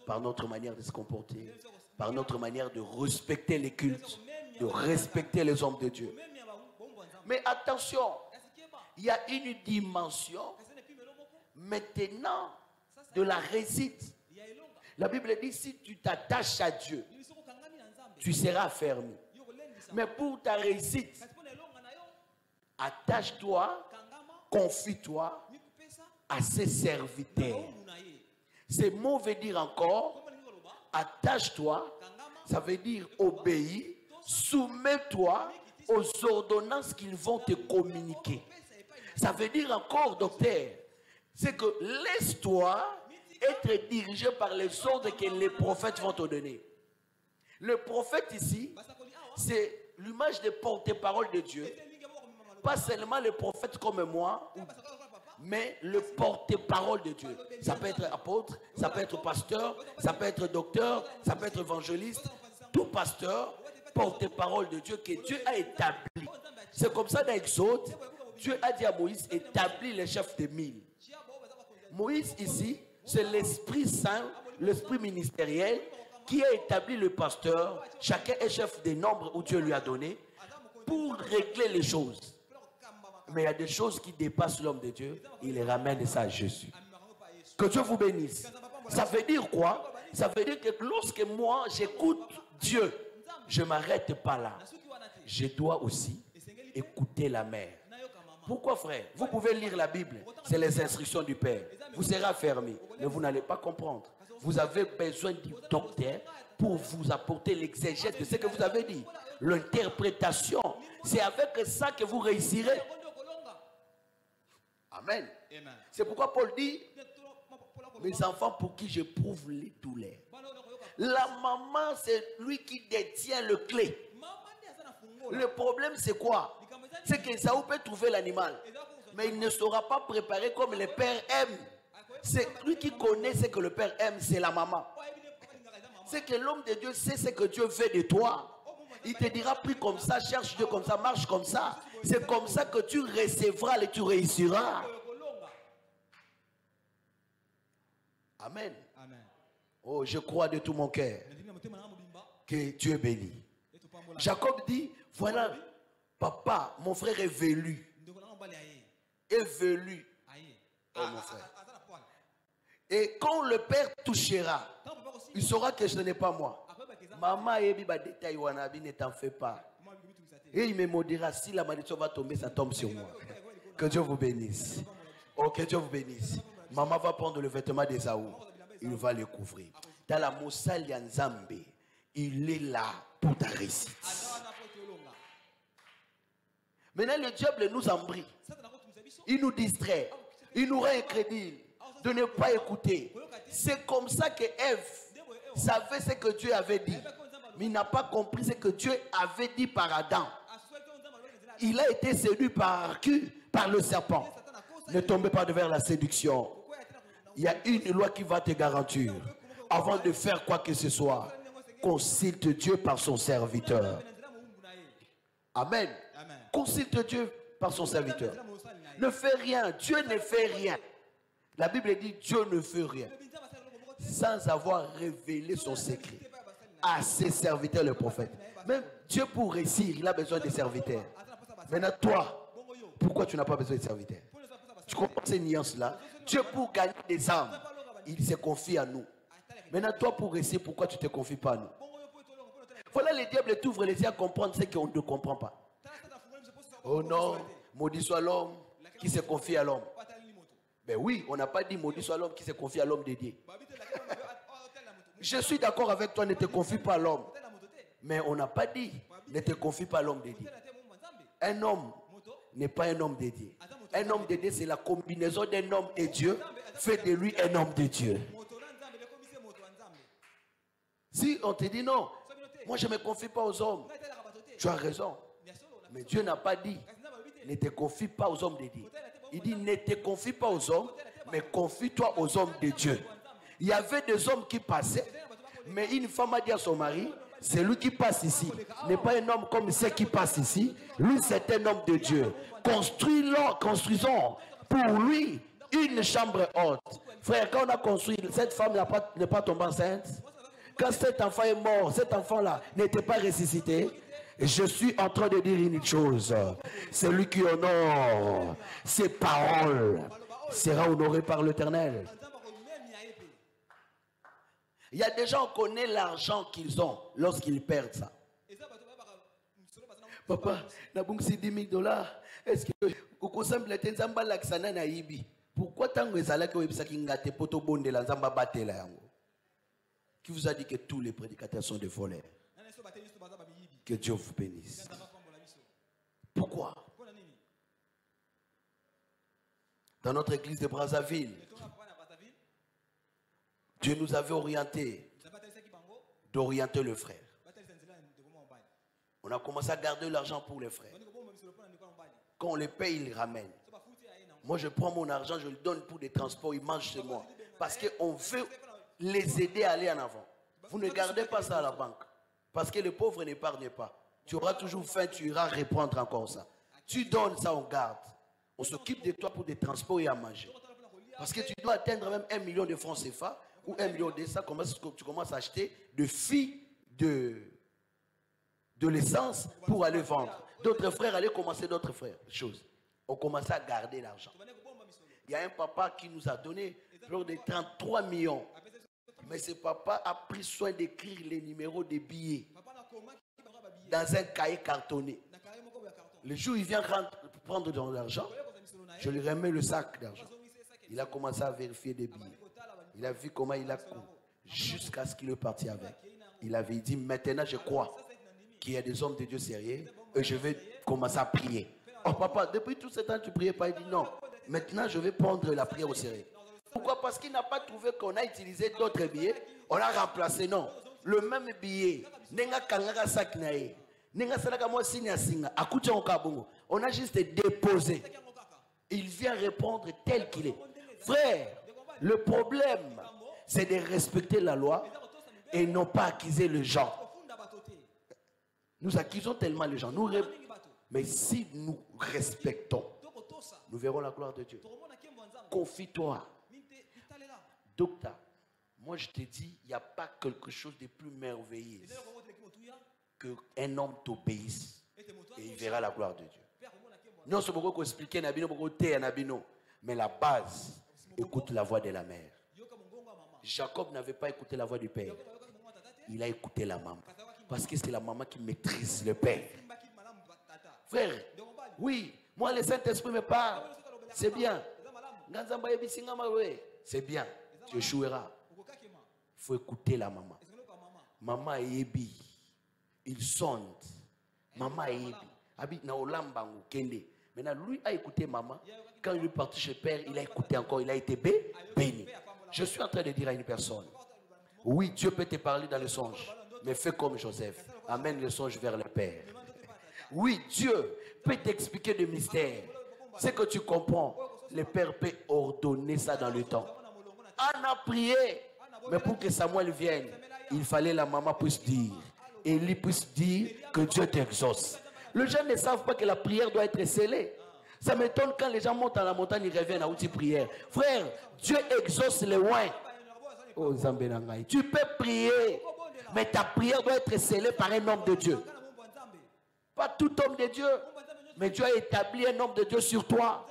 par notre manière de se comporter, par notre manière de respecter les cultes, de respecter les hommes de Dieu. Mais attention, il y a une dimension maintenant de la réussite. La Bible dit, si tu t'attaches à Dieu, tu seras affermi. Mais pour ta réussite, attache-toi, confie-toi à ses serviteurs. Ces mots veut dire encore, attache-toi, ça veut dire obéis, soumets-toi aux ordonnances qu'ils vont te communiquer. Ça veut dire encore, docteur, c'est que laisse-toi être dirigé par les ordres que les prophètes vont te donner. Le prophète ici, c'est l'image des porte-parole de Dieu. Pas seulement le prophète comme moi, mais le porte-parole de Dieu. Ça peut être apôtre, ça peut être pasteur, ça peut être docteur, ça peut être évangéliste. Tout pasteur, porte-parole de Dieu que Dieu a établi. C'est comme ça dans Exode, Dieu a dit à Moïse, établis les chefs des 1000. Moïse ici, c'est l'Esprit Saint, l'Esprit ministériel, qui a établi le pasteur. Chacun est chef des nombres où Dieu lui a donné pour régler les choses. Mais il y a des choses qui dépassent l'homme de Dieu. Il les ramène ça à Jésus. Que Dieu vous bénisse. Ça veut dire quoi? Ça veut dire que lorsque moi j'écoute Dieu, je ne m'arrête pas là. Je dois aussi écouter la mère. Pourquoi, frère? Vous pouvez lire la Bible. C'est les instructions du Père. Vous serez affermi, mais vous n'allez pas comprendre. Vous avez besoin du docteur pour vous apporter l'exégèse de ce que vous avez dit. L'interprétation, c'est avec ça que vous réussirez. Amen. C'est pourquoi Paul dit, mes enfants pour qui j'éprouve les douleurs. La maman, c'est lui qui détient le clé. Le problème, c'est quoi? C'est que Esaü peut trouver l'animal, mais il ne sera pas préparé comme le père aime. C'est lui qui connaît ce que le père aime, c'est la maman. C'est que l'homme de Dieu sait ce que Dieu veut de toi. Il te dira, prie comme ça, cherche Dieu comme ça, marche comme ça. C'est comme ça que tu recevras et tu réussiras. Amen. Oh, je crois de tout mon cœur que tu es béni. Jacob dit, voilà, papa, mon frère est velu. Est velu. Oh, mon frère. Et quand le père touchera, il saura que ce n'est pas moi. Maman ebi ba détail wanabi, ne t'en fais pas. Et il me maudira, si la malédiction va tomber, ça tombe sur moi. Que Dieu vous bénisse. Oh, que Dieu vous bénisse. Maman va prendre le vêtement d'Esaü. Il va le couvrir. Dans la Moussa Lianzambe, il est là pour ta réussite. Maintenant, le diable nous embrouille. Il nous distrait. Il nous rend incrédules de ne pas écouter. C'est comme ça que Ève savait ce que Dieu avait dit. Mais il n'a pas compris ce que Dieu avait dit par Adam. Il a été séduit par qui? Par le serpent. Ne tombez pas devers la séduction. Il y a une loi qui va te garantir. Avant de faire quoi que ce soit, consulte Dieu par son serviteur. Amen. Consulte Dieu par son serviteur. Ne fais rien. Dieu ne fait rien. La Bible dit Dieu ne fait rien sans avoir révélé son secret à ses serviteurs, le prophète. Même Dieu, pour réussir, il a besoin des serviteurs. Maintenant, toi, pourquoi tu n'as pas besoin de serviteurs? Tu comprends ces nuances-là? Dieu, pour gagner des âmes, il se confie à nous. Maintenant, toi, pour réussir, pourquoi tu ne te confies pas à nous? Voilà, les diables t'ouvrent les yeux à comprendre ce qu'on ne comprend pas. Oh non, maudit soit l'homme qui se confie à l'homme. Ben oui, on n'a pas dit maudit soit l'homme qui se confie à l'homme dédié. Je suis d'accord avec toi, ne te confie pas à l'homme. Mais on n'a pas dit ne te confie pas à l'homme dédié. Un homme n'est pas un homme dédié. Un homme dédié, c'est la combinaison d'un homme et Dieu, fait de lui un homme de Dieu. Si on te dit non, moi je ne me confie pas aux hommes, tu as raison. Mais Dieu n'a pas dit ne te confie pas aux hommes dédiés. Il dit ne te confie pas aux hommes, mais confie-toi aux hommes de Dieu. Il y avait des hommes qui passaient, mais une femme a dit à son mari, c'est lui qui passe ici, n'est pas un homme comme ceux qui passent ici. Lui, c'est un homme de Dieu. Construisons pour lui une chambre haute. Frère, quand on a construit, cette femme n'est pas tombée enceinte. Quand cet enfant est mort, cet enfant-là n'était pas ressuscité. Je suis en train de dire une chose. Celui qui honore ses paroles sera honoré par l'Éternel. Il y a des gens qui connaissent l'argent qu'ils ont lorsqu'ils perdent ça. Papa, na bungsi 10 000 $. Est-ce que vous savez nzamba laksana na yibi? Pourquoi tant que ezala que webisa kingate poto bonde la nzamba batela yango? Qui vous a dit que tous les prédicateurs sont des voleurs? Que Dieu vous bénisse. Pourquoi? Dans notre église de Brazzaville, Dieu nous avait orienté d'orienter le frère. On a commencé à garder l'argent pour les frères. Quand on les paye, ils les ramènent. Moi, je prends mon argent, je le donne pour des transports, ils mangent chez moi. Parce qu'on veut les aider à aller en avant. Vous ne gardez pas ça à la banque. Parce que les pauvres n'épargnent pas. Tu auras toujours faim, tu iras reprendre encore ça. Tu donnes ça, on garde. On s'occupe de toi pour des transports et à manger. Parce que tu dois atteindre même 1 million de francs CFA ou 1 million de ça, tu commences à acheter de filles de l'essence pour aller vendre. D'autres frères allaient commencer d'autres choses. On commençait à garder l'argent. Il y a un papa qui nous a donné plus de 33 millions. Mais ce papa a pris soin d'écrire les numéros des billets dans un cahier cartonné. Le jour où il vient prendre de l'argent, je lui remets le sac d'argent. Il a commencé à vérifier des billets. Il a vu comment il a couru jusqu'à ce qu'il est parti avec. Il avait dit, maintenant je crois qu'il y a des hommes de Dieu sérieux et je vais commencer à prier. Oh papa, depuis tout ce temps tu ne priais pas. Il dit non, maintenant je vais prendre la prière au sérieux. Pourquoi? Parce qu'il n'a pas trouvé qu'on a utilisé d'autres billets. On a remplacé, non. Le même billet. On a juste déposé. Il vient répondre tel qu'il est. Frère, le problème, c'est de respecter la loi et non pas accuser les gens. Nous accusons tellement les gens. Mais si nous respectons, nous verrons la gloire de Dieu. Confie-toi. Docteur, moi je te dis, il n'y a pas quelque chose de plus merveilleux qu'un homme t'obéisse et il verra la gloire de Dieu. Non, c'est beaucoup expliquer, mais la base, écoute la voix de la mère. Jacob n'avait pas écouté la voix du père. Il a écouté la maman. Parce que c'est la maman qui maîtrise le père. Frère, oui, moi le Saint-Esprit me parle. C'est bien. C'est bien. Tu échoueras. Il faut écouter la maman. Maman Ebi. Il sonde. Maman Ebi. Abi na olambangu kende. Maintenant, lui a écouté maman. Quand il est parti chez père, il a écouté encore. Il a été béni. Je suis en train de dire à une personne. Oui, Dieu peut te parler dans le songe. Mais fais comme Joseph. Amène le songe vers le père. Oui, Dieu peut t'expliquer des mystères. C'est que tu comprends. Le père peut ordonner ça dans le temps. Anna a prié. Mais pour que Samuel vienne, il fallait la maman puisse dire. Élie puisse dire que Dieu t'exauce. Les gens ne savent pas que la prière doit être scellée. Ça m'étonne quand les gens montent à la montagne, ils reviennent à outil prière. Frère, Dieu exauce les loin. Oh, Zambenangaï. Tu peux prier, mais ta prière doit être scellée par un homme de Dieu. Pas tout homme de Dieu, mais Dieu a établi un homme de Dieu sur toi.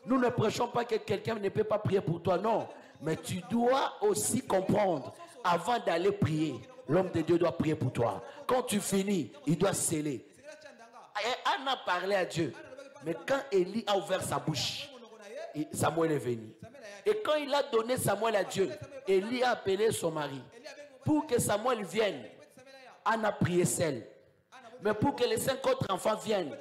Nous ne prêchons pas que quelqu'un ne peut pas prier pour toi, non. Mais tu dois aussi comprendre, avant d'aller prier, l'homme de Dieu doit prier pour toi. Quand tu finis, il doit sceller. Et Anna a parlé à Dieu. Mais quand Élie a ouvert sa bouche, Samuel est venu. Et quand il a donné Samuel à Dieu, Élie a appelé son mari. Pour que Samuel vienne, Anna a prié seule. Mais pour que les 5 autres enfants viennent,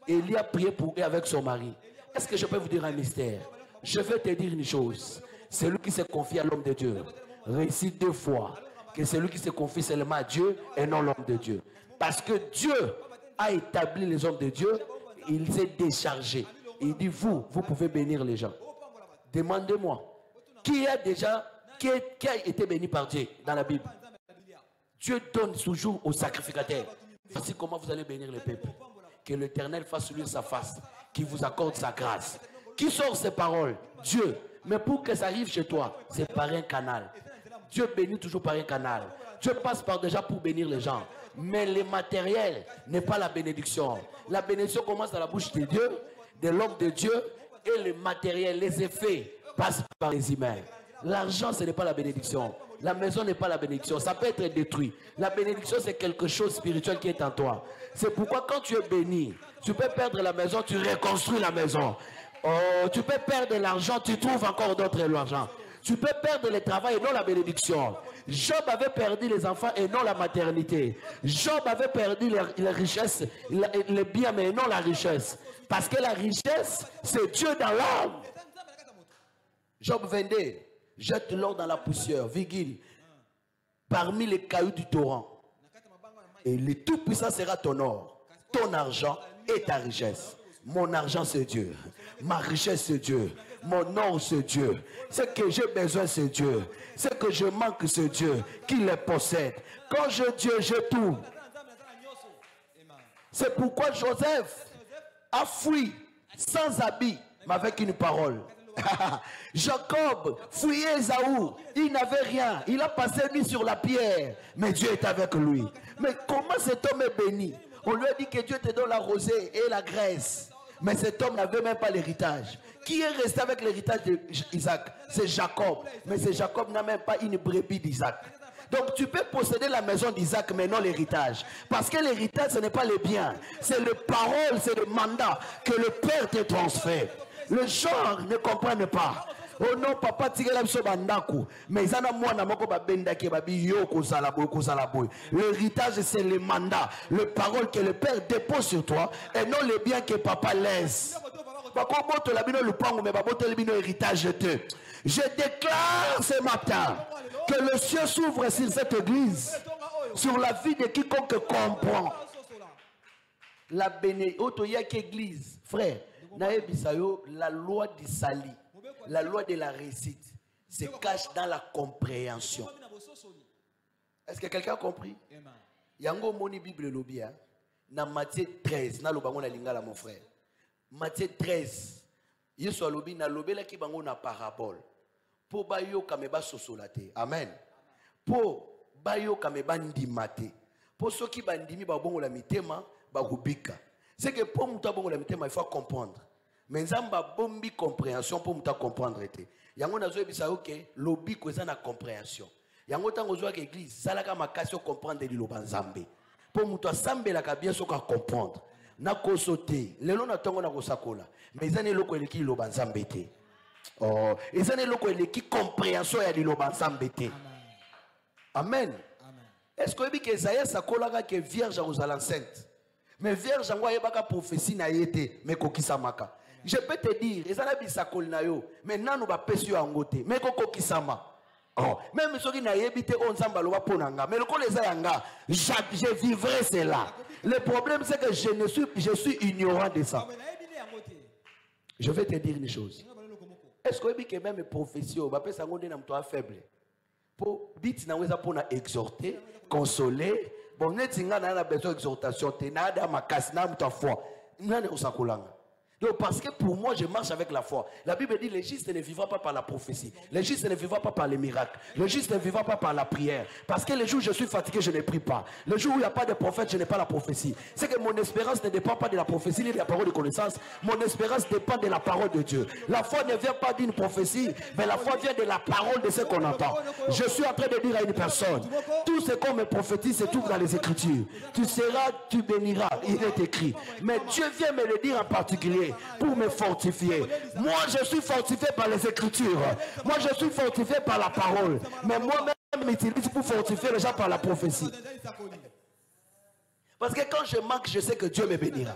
Élie a prié pour eux avec son mari. Est-ce que je peux vous dire un mystère? Je vais te dire une chose. Celui qui se confie à l'homme de Dieu réussit 2 fois que celui qui se confie seulement à Dieu et non l'homme de Dieu. Parce que Dieu a établi les hommes de Dieu, il s'est déchargé. Il dit, vous pouvez bénir les gens. Demandez-moi, qui a été béni par Dieu dans la Bible? Dieu donne toujours aux sacrificateurs. Voici comment vous allez bénir les peuples. Que l'Éternel fasse luire sa face, qu'il vous accorde sa grâce. Qui sort ces paroles? Dieu. Mais pour que ça arrive chez toi, c'est par un canal. Dieu bénit toujours par un canal. Dieu passe par déjà pour bénir les gens. Mais le matériel n'est pas la bénédiction. La bénédiction commence dans la bouche de Dieu, de l'homme de Dieu, et le matériel, les effets passent par les humains. L'argent, ce n'est pas la bénédiction. La maison n'est pas la bénédiction. Ça peut être détruit. La bénédiction, c'est quelque chose de spirituel qui est en toi. C'est pourquoi quand tu es béni, tu peux perdre la maison, tu reconstruis la maison. Oh, tu peux perdre l'argent, tu trouves encore d'autres l'argent. Tu peux perdre le travail et non la bénédiction. Job avait perdu les enfants et non la maternité. Job avait perdu les richesses, les biens, mais non la richesse. Parce que la richesse, c'est Dieu dans l'âme. Job 22, jette l'or dans la poussière, virgule, parmi les cailloux du torrent. Et le Tout-Puissant sera ton or, ton argent et ta richesse. Mon argent, c'est Dieu. Ma richesse, c'est Dieu. Mon or, c'est Dieu. Ce que j'ai besoin, c'est Dieu. Ce que je manque, c'est Dieu qui les possède. Quand je Dieu, j'ai tout. C'est pourquoi Joseph a fui sans habit, mais avec une parole. Jacob fuyait Esaü, il n'avait rien, il a passé nuit sur la pierre, mais Dieu est avec lui. Mais comment cet homme est béni? On lui a dit que Dieu te donne la rosée et la graisse, mais cet homme n'avait même pas l'héritage. Qui est resté avec l'héritage d'Isaac? C'est Jacob, mais ce Jacob n'a même pas une brebis d'Isaac. Donc tu peux posséder la maison d'Isaac, mais non l'héritage. Parce que l'héritage, ce n'est pas les biens, c'est le parole, c'est le mandat que le Père te transfère. Le genre ne comprennent pas. Oh non, papa, mais l'héritage, c'est le mandat, le parole que le Père dépose sur toi et non les biens que papa laisse. Je déclare ce matin que le ciel s'ouvre sur cette église, sur la vie de quiconque comprend. La église, frère. La loi du salut, la loi de la réussite se cache dans la compréhension. Est-ce que quelqu'un a compris? Yango moni Bible lobia na Matthieu 13 na lobango na lingala mon frère. Matthieu 13 Yesu alobi na lobela ki bango na parabole. Po bayo kameba sosolate. Amen. Po bayo kameba ndimate. Po soki bandimi ba bongo la mitema ba kubika. C'est que pour nous il faut comprendre. Mais Nzamba bombi compréhension pour nous comprendre. Yango nazo ebisa ok lobi ko za na compréhension. Yango tango zo ka église salaka makasi comprendre li lobanzambe. Pour nous asambela ka bien soka comprendre. Na kosote lelo na tango na kosakola. Mais zane loko eleki lobanzambe te. Oh, ezane loko eleki compréhension ya li lobanzambe te. Amen. Est-ce que Esaïe sakola que vierge aux enceinte? Mais vierge en a prophétie na yete mais kokisama. Je peux te dire, ezana bisakol na yo, mais nanu ba pesi yo angote, mais kokisama. Oh, même ceux qui na yebite on nzamba lo ba ponanga, mais le ko les yanga, je vivrai cela. Le problème c'est que je suis ignorant de ça. Je vais te dire une chose. Est-ce que même prophétie ba pesa ngonde na mto faible? Pour dit na weza pona exhorter, consoler. Bon, nous avons besoin d'exhortation. Donc, parce que pour moi, je marche avec la foi. La Bible dit, le juste ne vivra pas par la prophétie. Le juste ne vivra pas par les miracles. Le juste ne vivra pas par la prière. Parce que le jour où je suis fatigué, je ne prie pas. Le jour où il n'y a pas de prophète, je n'ai pas la prophétie. C'est que mon espérance ne dépend pas de la prophétie ni de la parole de connaissance. Mon espérance dépend de la parole de Dieu. La foi ne vient pas d'une prophétie, mais la foi vient de la parole de ce qu'on entend. Je suis en train de dire à une personne, tout ce qu'on me prophétise se trouve dans les Écritures. Tu seras, tu béniras, il est écrit. Mais Dieu vient me le dire en particulier pour me fortifier. Moi, je suis fortifié par les Écritures. Moi, je suis fortifié par la parole. Mais moi-même, m'utilise pour fortifier les gens par la prophétie. Parce que quand je manque, je sais que Dieu me bénira.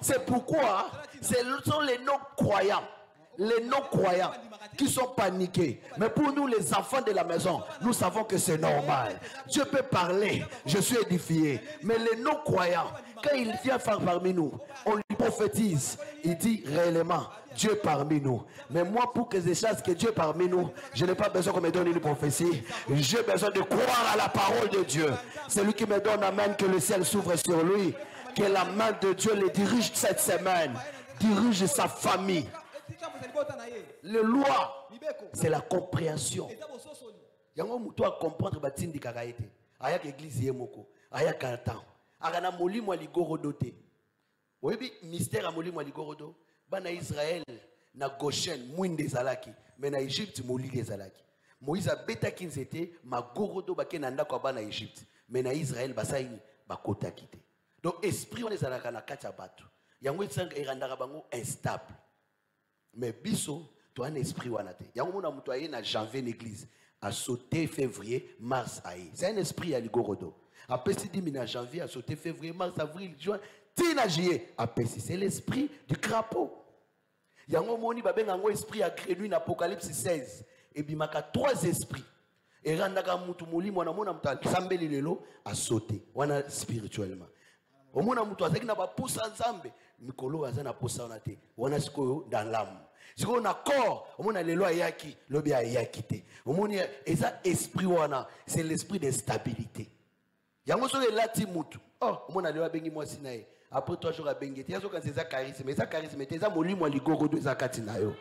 C'est pourquoi ce sont les non-croyants. Les non-croyants qui sont paniqués. Mais pour nous, les enfants de la maison, nous savons que c'est normal. Dieu peut parler, je suis édifié. Mais les non-croyants, quand il vient faire parmi nous, on lui prophétise. Il dit réellement, Dieu parmi nous. Mais moi, pour que je sache que Dieu parmi nous, je n'ai pas besoin qu'on me donne une prophétie. J'ai besoin de croire à la parole de Dieu. C'est lui qui me donne amen, que le ciel s'ouvre sur lui. Que la main de Dieu le dirige cette semaine. Dirige sa famille. Le loi, c'est la compréhension. Yango muto a comprendre batindi kakaete. Ayak église yemoko. Ayak katan. Agana moli mo ligorodote. Oyebi mystère a moli mo ligorodo. Bana Israël na Goshen mwinde zalaki. Mais na Égypte moli zalaki. Moïse a bêta qui était ma gorodo baké nanda kwa bana Égypte. Mais na Israël basaini bakota quitté. Donc esprit on est à la katia batu. Yango tsang erandaka bango instable. Mais biso toi un esprit wanate. Yango mona muto aye na janvier l'église a sauté février, mars aye. C'est un esprit à ligorodo. Après si dimina janvier a sauté février, mars, avril, juin, tina juillet. Après c'est l'esprit du crapaud. Yango moni babenga esprit a créé dans Apocalypse 16. Et bimaka 3 esprits. Et randaka mutu molimo na mona muta sambeli lelo a sauté. Wana spirituellement. Au mona mutu azaki na ba poussa nzambe. Mikolo azana poussa onate. Wana sikoyo dans l'âme. Sikoyo na corps, au mona lelo ayaki, lobi ayaki te. Au moni eza esprit wana, c'est l'esprit de stabilité. Yango so lati mutu. Oh, au mona lelo bengi moi sinae. Après 3 jours à bengete, yazo quand c'est ça charisme, mais ça charisme, c'est ça molimo ligoro de zakatina yo.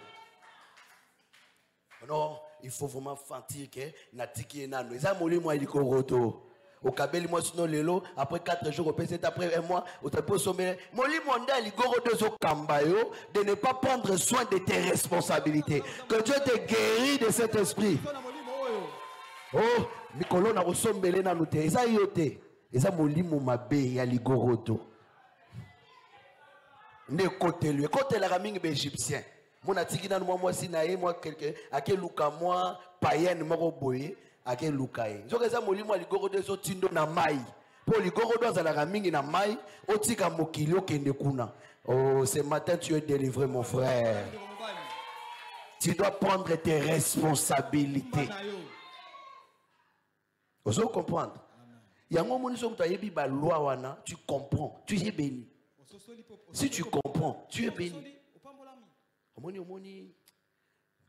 Non, il faut vraiment sentir que natiki enano. Eza molimo ligoro to. Au kabeli moi sinon lelo après 4 jours au PC après un mois au tapo sommet molimo nda ligoro de zo kambayo de ne pas prendre soin de tes responsabilités. Que Dieu te guérit de cet esprit. Oh, mikolo na kosombele na nute. Eza yote. Eza molimo mabe ya ligoro to. Ne côté lui côté la ramingi be égyptien mon atiki na moi si na ye moi quelqu'un ake luka moi païen moko boye ake luka ye nzoka za molimo ligoro de so tindo na mai pour ligoro do za la ramingi na mai otika mokili okende kuna. Oh, ce matin tu es délivré mon frère, tu dois prendre tes responsabilités. Vous comprendre yango moni so mta yebi ba loi wana tu comprends, tu es béni. Si tu comprends, tu es béni. Omoni,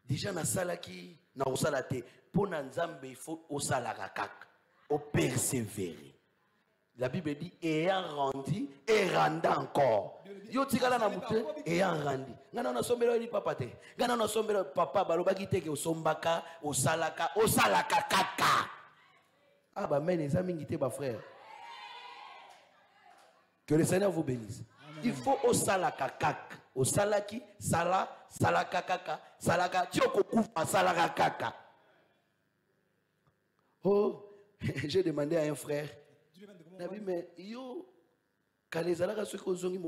déjà na salaki na osalate pour na nzambe il faut osalaka kaka, o persévérer. La Bible dit ayant rendu et rendant encore. Yo tikala na mutu ayant rendu. Ngana na sombelo ni papa te. Ngana na sombelo papa balobaki te ke osombaka, osalaka kaka. Ah bah mais les amis ngité ba frère. Que le Seigneur vous bénisse. Il faut au salaka kaka, au salaki, salaka kaka, salaka, tioko koufa salaka kaka. Oh, j'ai demandé à un frère. Nabi mais yo, quand les alaka ceux qui zongi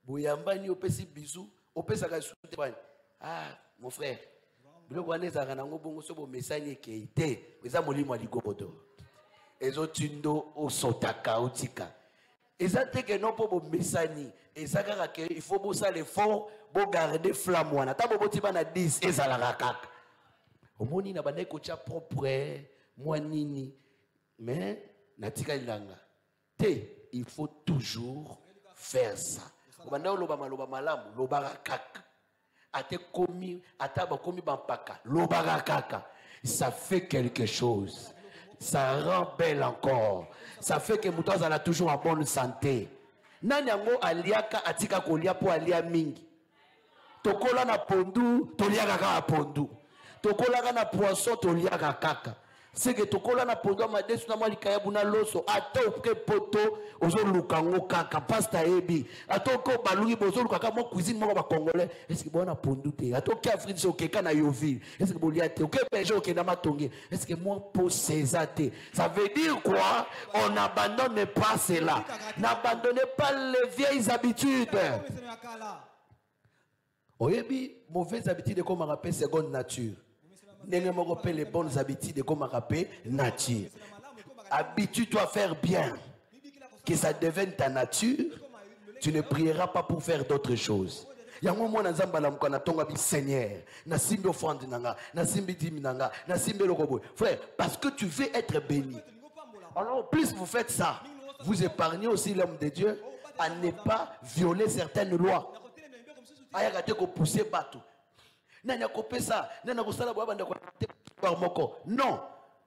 boyamba ni opesi bisou, opesa ka soutien. Ah, mon frère. Biloko wana ezaka nango bongo so bo message keite, eza molimo ligobodo. Ezo tindo osotaka otika. Et ça te que non pour vos messani et ça que il faut bosser l'effort pour garder flamme wana ta bobo ti bana 10 et ça la rakak omoni na bana ko tia propre moi nini mais natika ilanga te il faut toujours faire ça bana loba maloba malamu loba rakak ate komi ataba komi bampaka loba rakaka ça fait quelque chose. Ça rend belle encore. Ça fait que Moutaz a toujours en bonne santé. Nanyango aliaka atika kolia po alia mingi. Tokola na pondu, toliaka kaka pondu. Tokola na poisson, toliaka kaka. C'est que tokola na pondu amadesu na malika buna loso. Ato ke poto ozo lukango kaka pasta ebi. Ato ko balungi bozo lukaka mo cuisine mo ba congolais. Est-ce que bona pondu te? Ato ke Afrique so ke kana yovi. Est-ce que bolia te? Ke pejo ke na matongi. Est-ce que moi pour césate? Ça veut dire quoi? On n'abandonne pas cela. N'abandonnez pas les vieilles habitudes. Oyebi mauvaise habitude comme on rappelle seconde nature. Les bonnes habitudes comme on rappelle nature. Habitue-toi à faire bien. Que ça devienne ta nature. Tu ne prieras pas pour faire d'autres choses. Yango mwana nzamba la mkana tonga bi Seigneur. Na simbi offrande nanga, na simbi dimi nanga, na simbi lokobo. Frère, parce que tu veux être béni. Alors plus vous faites ça, vous épargnez aussi l'homme de Dieu à ne pas violer certaines lois. Ayagate ko pousser bateau. Non,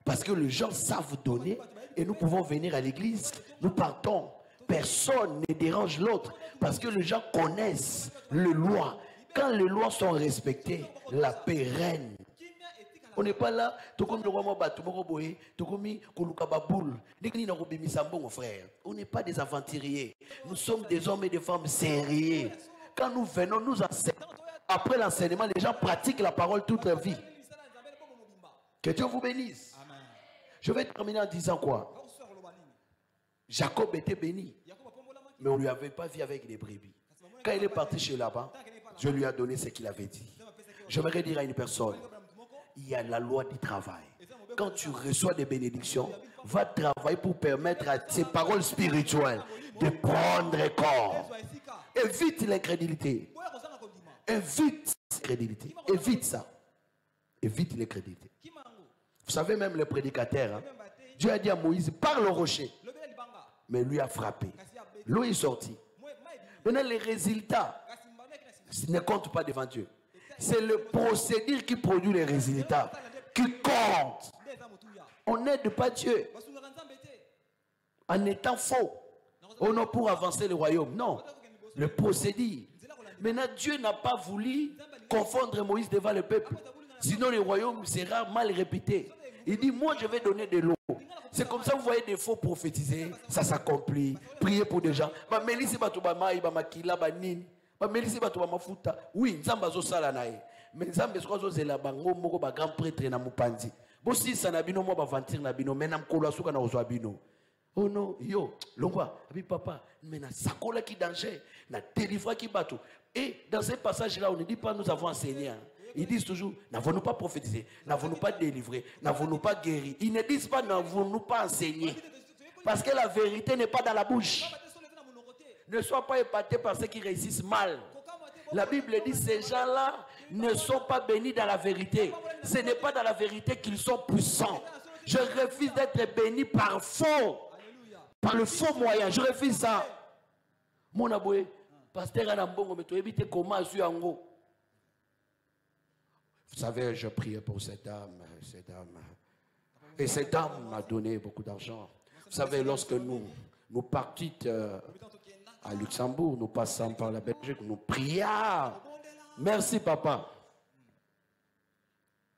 parce que les gens savent donner et nous pouvons venir à l'église, nous partons. Personne ne dérange l'autre parce que les gens connaissent les lois. Quand les lois sont respectées, la paix règne. On n'est pas là, on n'est pas des aventuriers. Nous sommes des hommes et des femmes sérieux. Quand nous venons, nous enseignons. Après l'enseignement, les gens pratiquent la parole toute leur vie. Que Dieu vous bénisse. Amen. Je vais terminer en disant quoi? Jacob était béni, mais on ne lui avait pas vu avec des brebis. Quand il est parti chez Laban, Dieu lui a donné ce qu'il avait dit. J'aimerais dire à une personne, il y a la loi du travail. Quand tu reçois des bénédictions, va travailler pour permettre à tes paroles spirituelles de prendre corps. Évite l'incrédulité. Évite l'incrédulité. Évite ça. Évite l'incrédulité. Vous savez, même les prédicateurs, hein, Dieu a dit à Moïse, parle au rocher. Mais lui a frappé. L'eau est sortie. Maintenant, les résultats ne comptent pas devant Dieu. C'est le procédé qui produit les résultats qui compte. On n'aide pas Dieu en étant faux. On a pour avancer le royaume. Non. Le procédé. Maintenant, Dieu n'a pas voulu confondre Moïse devant le peuple. Sinon, le royaume sera mal répété. Il dit, moi, je vais donner de l'eau. C'est comme ça, vous voyez des faux prophétiser. Ça s'accomplit. Priez pour des gens. Oui, Nzamba zo sala nae. Mais Nzamba zo zela bango moko ba grand prêtre na mupanzi. Bo si sana bino mo ba ventir na bino menam kolo suka na ozwa bino. Oh non, yo, longwa, abi papa, mais na sakola qui danger, na délivre qui bateau. Et dans ce passage-là, on ne dit pas nous avons enseigné. Ils disent toujours, n'avons-nous pas prophétisé, n'avons-nous pas délivré, n'avons-nous pas guéri. Ils ne disent pas, n'avons-nous pas enseigné. Parce que la vérité n'est pas dans la bouche. Ne sois pas épaté par ceux qui réussissent mal. La Bible dit, ces gens-là ne sont pas bénis dans la vérité. Ce n'est pas dans la vérité qu'ils sont puissants. Je refuse d'être béni par faux. Par le faux moyen. Je refuse ça. Mon aboué, pasteur Anambongo, mais tu évites comment je suis en haut. Vous savez, je priais pour cette dame. Et cette dame m'a donné beaucoup d'argent. Vous savez, lorsque nous partîmes à Luxembourg, nous passons par la Belgique, nous prions. Merci, papa.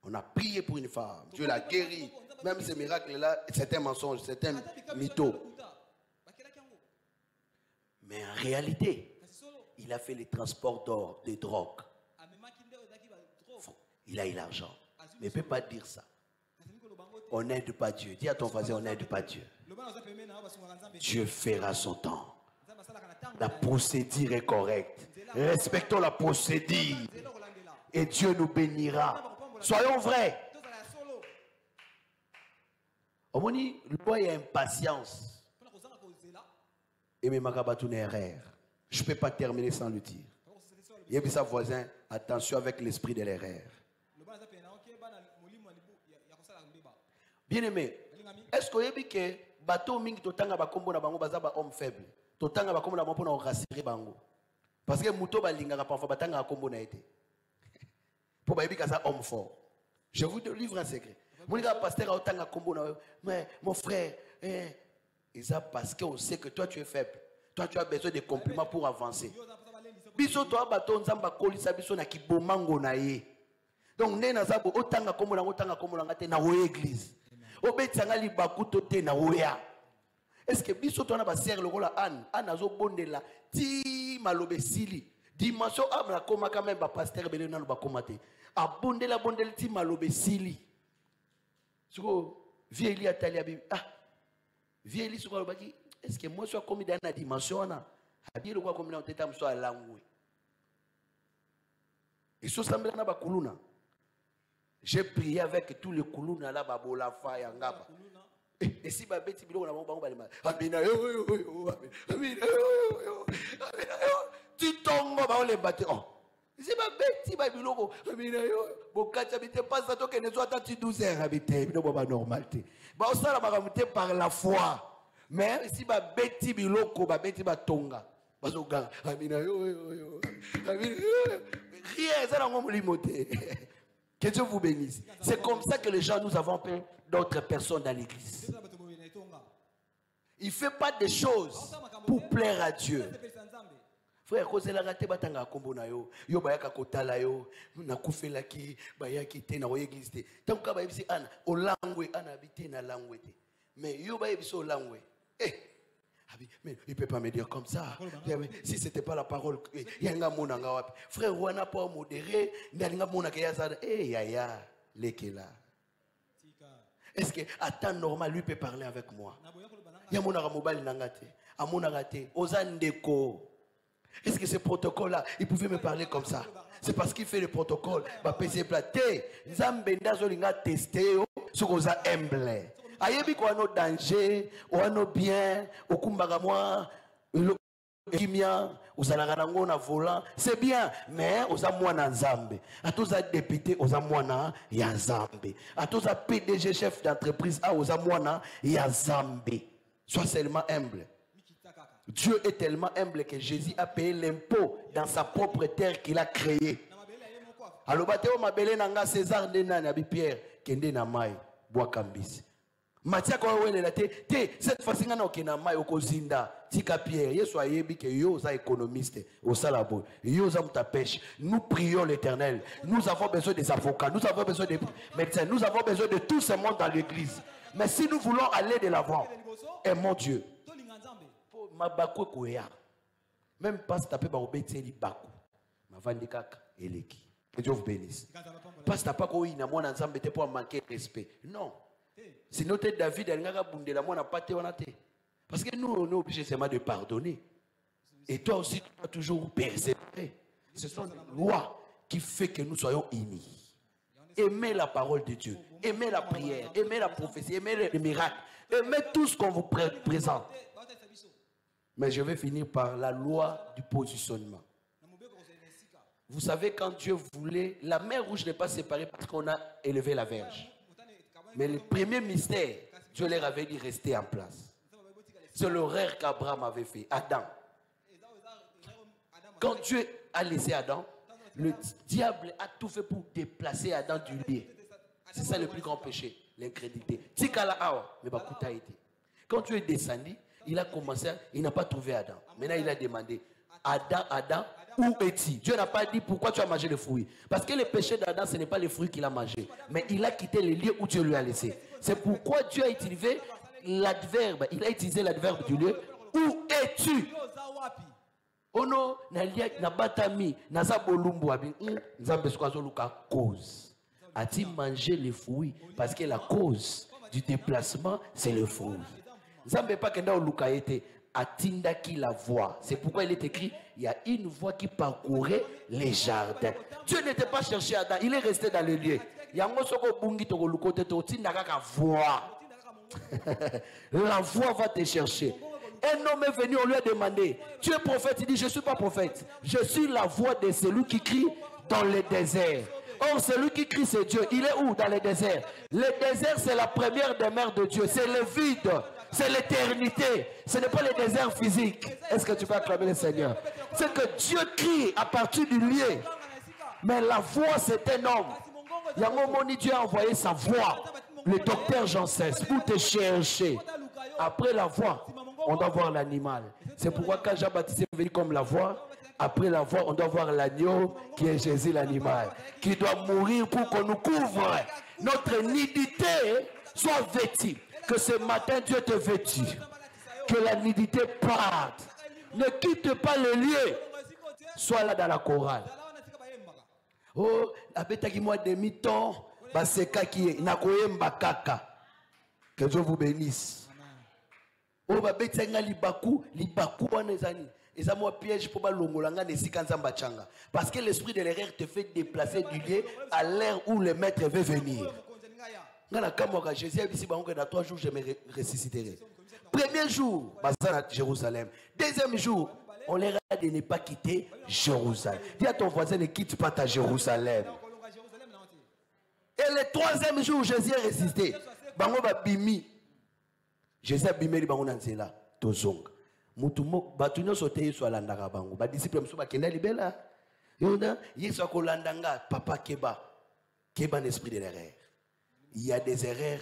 On a prié pour une femme. Dieu l'a guérie. Même ce miracle-là, c'est un mensonge, c'est un mytho. Mais en réalité, il a fait les transports d'or, des drogues. Il a eu l'argent. Mais il ne peut pas dire ça. On n'aide pas Dieu. Dis à ton voisin, on n'aide pas Dieu. Dieu fera son temps. La procédure est correcte. Respectons la procédure. Et Dieu nous bénira. Soyons vrais. Au moins, il y a impatience. Et mes magabatounes erreurs. Je ne peux pas terminer sans le dire. Il y a sa voisin, attention avec l'esprit de l'erreur. Bien aimé, est-ce que vous savez que bateau mingi totanga bakombo na bango bazaba homme faible? Totanga bakombo na bango na rassurer bango. Parce que muto balingaka parfois batanga bakombo na été. Pour ba yebika ça homme fort. Je vous livre un secret. Mon gars pasteur otanga kombo na mais mon frère, et ça parce qu'on sait que toi tu es faible. Toi tu as besoin de compliments pour avancer. Biso to bateau nzamba kolisa biso na kibomango na ye. Donc né na zabo otanga kombo na otanga kombo na ngate na wo église. Obetsanga libakuto te na oya. Est-ce que biso to na ba serre lokola an azo bondela ti malobe sili. Dimension amna koma quand même ba pasteur belé na ba komate. A bondela ti malobe sili. Suko vieilli atali abi vieilli suko baki est-ce que moi je suis comme dans la dimension na abi lokwa comme na teta mso alangwe. Et so sambela na ba kuluna. J'ai prié avec tous les koulouna là, babola fa yangaba. Et si babeti biloko na bango balema. Amina yo. Amina yo. Tu tongo ba ole bate. Oh. Si babeti ba biloko amina yo. Bokati habite pas ça to que ne soit tati 12 heures habite. Biloko ba normalité. Ba osala makamute par la foi. Mais si babeti biloko babeti ba tonga. Bazoga. Amina yo. Amina yo. Rien ça na ngombo limote. Que Dieu vous bénisse. C'est comme ça que les gens, nous avons peur d'autres personnes dans l'église. Il ne fait pas des choses pour plaire à Dieu. Frère, quand c'est la raté, batanga kombo na yo, yo bayaka kotala yo, na kufela ki, bayaki te na l'église te. Tant que bayebisi ana, o langwe ana habité na langwe te. Mais yo bayebisi o langwe. Mais il ne peut pas me dire comme ça. Si ce n'était pas la parole, frère, on n'a pas modéré. Yaya, lekela. Est-ce que à temps normal, lui peut parler avec moi? Il y a mon mobile nangate. À mon arrêté. Ozandeko. Est-ce que ce protocole-là, il pouvait me parler comme ça? C'est parce qu'il fait le protocole. Bah, PC platé. Zambenda zolinga testé. Ce qu'on a humble. Ayebi ko ano danger, ou ano bien, ou kumbaga moi, kimia, ou zalaganango na volant. C'est bien, mais aux a moi na Nzambe. À tous a député, aux a moi na ya Nzambe. À tous a PDG chef d'entreprise, aux a moi na ya Nzambe. Sois seulement humble. Dieu est tellement humble que Jésus a payé l'impôt dans sa propre terre qu'il a créée. Alors, Bateo Mabele Nanga César Denani Abi Pierre, Kende Namai, Boakambis. Matia Kouawele Late, cette fois-ci, on a Namai Okozinda, Tika Pierre, Yesu Ayebi, que yo, za économiste, au Salabo, yo, za pêche. Nous prions l'Éternel. Nous avons besoin des avocats, nous avons besoin des médecins, nous avons besoin de tout ce monde dans l'église. Mais si nous voulons aller de l'avant, aimons Dieu. Même pas si tu peux obéir baku. Ma vandikaka eleki. Que Dieu vous bénisse. Pas si tu pas quoi na mona nzambe te pour manquer de respect. Non. Sinon tu David alingaka bundela mona pate wana te. Parce que nous on est obligé seulement de pardonner. Et toi aussi tu dois toujours persévérer. Ce sont des lois qui font que nous soyons unis. Aimez la parole de Dieu, aimez la prière, aimez la prophétie, aimez les miracles, aimez tout ce qu'on vous présente. Mais je vais finir par la loi du positionnement. Vous savez, quand Dieu voulait, la mer rouge n'est pas séparée parce qu'on a élevé la verge. Mais le premier mystère, Dieu leur avait dit rester en place. C'est l'horaire qu'Abraham avait fait, Adam. Quand Dieu a laissé Adam, le diable a tout fait pour déplacer Adam du lieu. C'est ça le plus grand péché, l'incrédulité. Quand Dieu est descendu, il a commencé, il n'a pas trouvé Adam. Maintenant, il a demandé, Adam, où es-tu? Dieu n'a pas dit pourquoi tu as mangé le fruit. Parce que le péché d'Adam, ce n'est pas le fruit qu'il a mangé. Mais il a quitté le lieu où Dieu lui a laissé. C'est pourquoi Dieu a utilisé l'adverbe. Il a utilisé l'adverbe du lieu. Où es-tu? Oh non, nabatami, nazabolumbuabi, nzambeskwazoluka cause. A-t-il mangé le fruit? Parce que la cause du déplacement, c'est le fruit. Nzambe pas kenda olukaete atinda qui la voix. C'est pourquoi il est écrit il y a une voix qui parcourait les jardins. Dieu n'était pas cherché Adam, il est resté dans le lieu. Yango soko bungi to lukote to tinda kaka voix. La voix va te chercher. Un homme est venu, on lui a demandé, tu es prophète? Il dit, je ne suis pas prophète. Je suis la voix de celui qui crie dans le désert. Or, celui qui crie, c'est Dieu. Il est où? Dans le désert. Le désert, c'est la première demeure de Dieu. C'est le vide. C'est l'éternité. Ce n'est pas le désert physique. Est-ce que tu peux acclamer le Seigneur? C'est que Dieu crie à partir du lieu. Mais la voix, c'est un homme. Yangomoni, Dieu a envoyé sa voix. Le docteur Janssen, pour te chercher. Après la voix, on doit voir l'animal. C'est pourquoi quand Jean-Baptiste est venu comme la voix, après la voix, on doit voir l'agneau qui est Jésus l'animal, qui doit mourir pour qu'on nous couvre. Notre nudité soit vêtue. Que ce matin, Dieu te vêtue. Que la nudité parte. Ne quitte pas le lieu. Sois là dans la chorale. Oh, la bête qui moi demi-temps, c'est qui est nakoyemba kaka. Que Dieu vous bénisse. Oh, la bête libaku anezani. Et ça moi piège pour balongolanga ne sikanzamba changa. Parce que l'esprit de l'erreur te fait déplacer du lieu à l'heure où le maître veut venir. Jésus a dit dans 3 jours je me ressusciterai. Premier jour, à Jérusalem. Deuxième jour, on leur a dit de ne pas quitter Jérusalem. Dis à ton voisin, ne quitte pas ta Jérusalem. Et le troisième jour, Jésus est ressuscité. Bango ba bimi. Jésus a bimé bango nanzela tozonga. Mutumo batunyo sote Yesu alandaka bango. Ba disciple mso ba kenda libela. Yona Yesu akolandanga papa keba. Keba l'esprit de l'erreur. Il y a des erreurs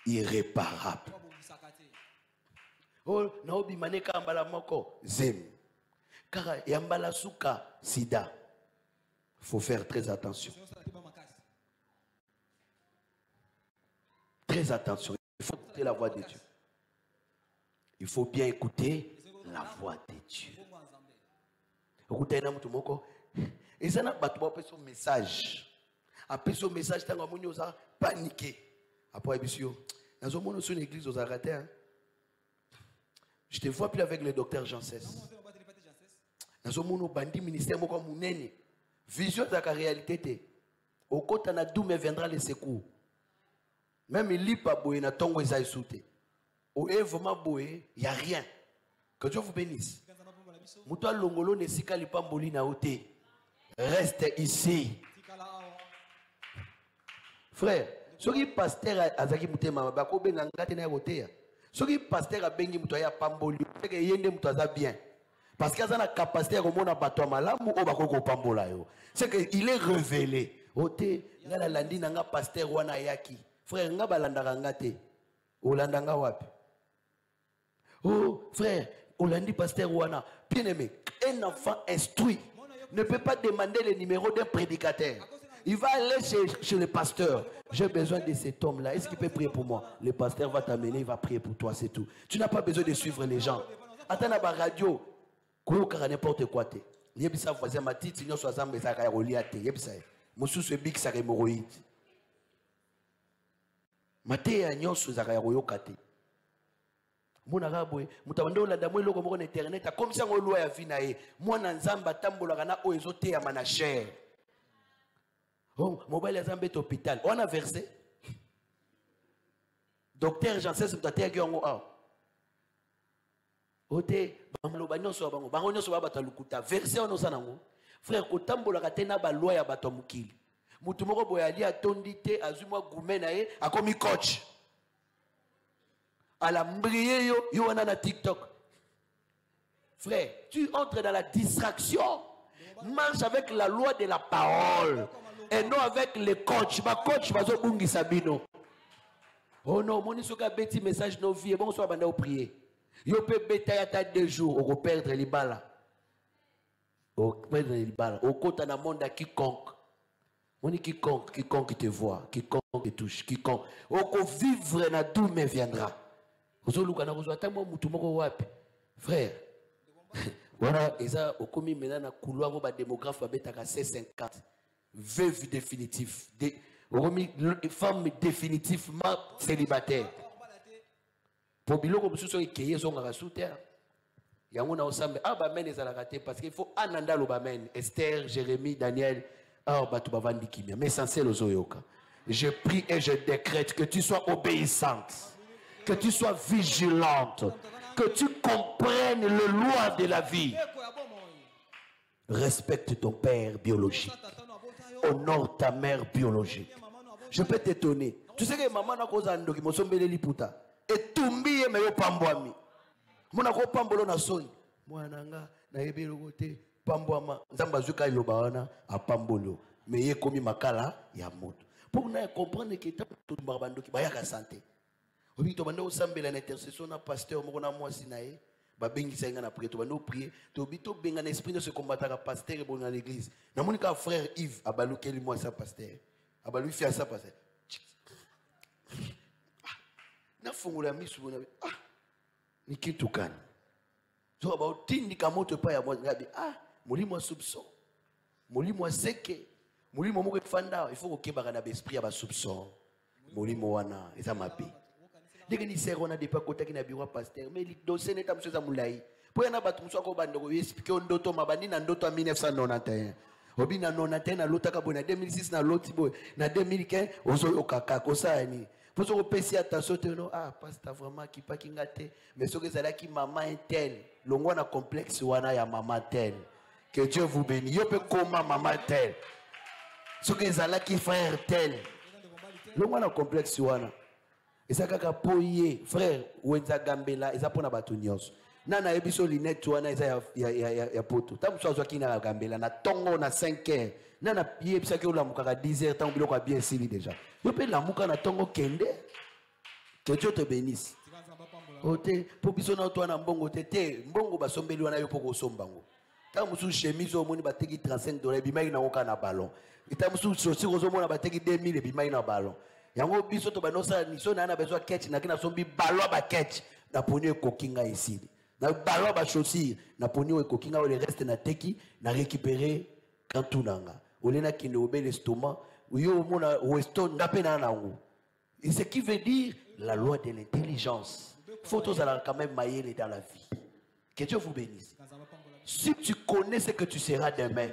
irréparables. Oh, naobi maneka ambala moko zem. Car yambala suka sida. Faut faire très attention. Très attention. Il faut écouter la voix de Dieu. Il faut bien écouter la voix de Dieu. Écoutez, et ça n'a pas de message. Après ce message, tu as paniqué. Après, dans une église aux Aratés, je te vois plus avec le docteur Janssès. Dans un bandi ministère, vision de la réalité. Au côté de d'où me viendra le secours. Même il lit pas boé na tongo ezai souté. Au vraiment boé, il y a rien. Que Dieu vous bénisse. Muto longolo ne sika lipamboli na ote. Reste ici. Frère, ce qui pasteur azaki mutema bako benga ngate na ote. Ce qui pasteur a bengi muto ya pamboli, c'est que yende muto aza bien. Parce qu'il a la capacité à remonter à bateau malamu ou bako pambola yo. C'est que il est révélé. Ote ngala landi nanga pasteur wana yaki. Frère nga balandaka ngate. Olandanga wapi? Oh frère, Olandi pasteur wana. Bien aimé, un enfant instruit ne peut pas demander le numéro d'un prédicateur. Il va aller chez le pasteur. J'ai besoin de cet homme-là. Est-ce qu'il peut prier pour moi? Le pasteur va t'amener, il va prier pour toi, c'est tout. Tu n'as pas besoin de suivre les gens. Attends la radio. Koyoka n'importe quoi te. Yebisa voisin ma tite, sinon soit zambe ça ka reliate. Yebisa. Musu se big ça hémorroïde. Mate ya nyonso za ka yoka te. Mona rabwe, mutabando la damwe loko moko na internet, comme ça ngo loi ya vie na ye. Mwana nzamba tambolaka na o ezote ya mana cher. Oh, mobile ya zambe to hôpital. On a versé. Docteur Janssès mutaté ya ngo a. Ote bamloba nyonso bango bango nyonso ba batalukuta verset ono sanango frère kotambola katena ba loi ya bato mukili mutu moko boyali atondi te azumwa gume na ye akomi coach ala mbriye yo wana na TikTok. Frère, tu entres dans la distraction. Marche avec la loi de la parole et non avec les coachs. Ma coach va zo bungi sabino. Oh non, mon isoka beti message no vie bon so banda au prier. Yo peut bêter à 2 jours, on perdre les balles. On perdre les balles. Au côté d'un monde à quiconque. On dit quiconque te voit, quiconque te touche, quiconque. On vivre na d'où me viendra. Frère, voilà, et ça, au commis maintenant, na couloir, on va démographe, on va C50. Veuve définitif. Femme définitivement célibataire. Pour biloko mususu ekeye zonga kasuter yango na osambe amen ezalaka te parce qu'il faut ananda lo bamen Esther, Jérémie, Daniel batu bavandi kimia mais essentiel ozoyoka. Je prie et je décrète que tu sois obéissante, que tu sois vigilante, que tu comprennes les lois de la vie. Respecte ton père biologique, honore ta mère biologique. Je peux t'étonner, tu sais que maman na koza ndoki mosombele liputa et tumbi me yo pambwami mona ko pambolo na soni mwana nga na yebelo kote pambwama nzamba zuka iloba wana apambolo me ye komi makala ya moto pour na comprendre que tout barbando ki bayaka santé obi to bando sambela na intercession na pasteur moko na mwasi na ye ba bengi senga na prier to bando prier to bito benga na esprit de se combattre à pasteur et bon dans l'église na monika frère Yves abalukeli moi sa pasteur abalu fi sa pasteur na fungula misu bona ni kitu gani so about tindi kamoto pa ya mwangabi mulimo soupçon mulimo seke mulimo moko fanda il faut kokebaka na esprit ya ba soupçon mulimo wana eza mapi ndenge ni sero na depa kotaki na bureau pasteur mais dossier neta msoza mulai po yana batu mso ko bandoko expliquer ndoto mabani na ndoto ya 1991 obi na 91 na lotaka bona 2006 na loti boy na 2015 ozo okaka kosani. Pour se repérer attention, pasteur vraiment qui pas qui ngate, mais ce que c'est là qui maman est telle, l'on a complexe wana ya maman telle. Que Dieu vous bénisse. Yo peut comment maman telle. Ce que c'est là qui frère tel, l'on a complexe wana. Et ça kaka poye frère wenza gambela, et ça pour na batunios. Nana ebiso linette wana eza ya poto. Tamu so ki na gambela na tongo na 5 heures. Nana pied pisa ke olamukaka 10 heures tant biloko bien sili déjà. Yo pe lamuka na tongo kende. Que Dieu te bénisse. Ote po biso na to na mbongo tete mbongo basombeli wana yo poko sombango. Ta musu chemise o moni bateki $35 bimai na oka na ballon. Ita musu chaussure ozo mona bateki 2000 bimai na ballon. Yango biso to banosa niso na besoin catch na kina sombi ballon ba catch na ponyo kokinga ici. Na ballon ba chaussure na ponyo kokinga o le reste na teki na récupérer quand tout nanga. Olena kinde obel estomac yo mona weston ngape na nango Et ce qui veut dire la loi de l'intelligence. Il faut tous aller quand même mailler dans la vie. Que Dieu vous bénisse. Si tu connais ce que tu seras demain,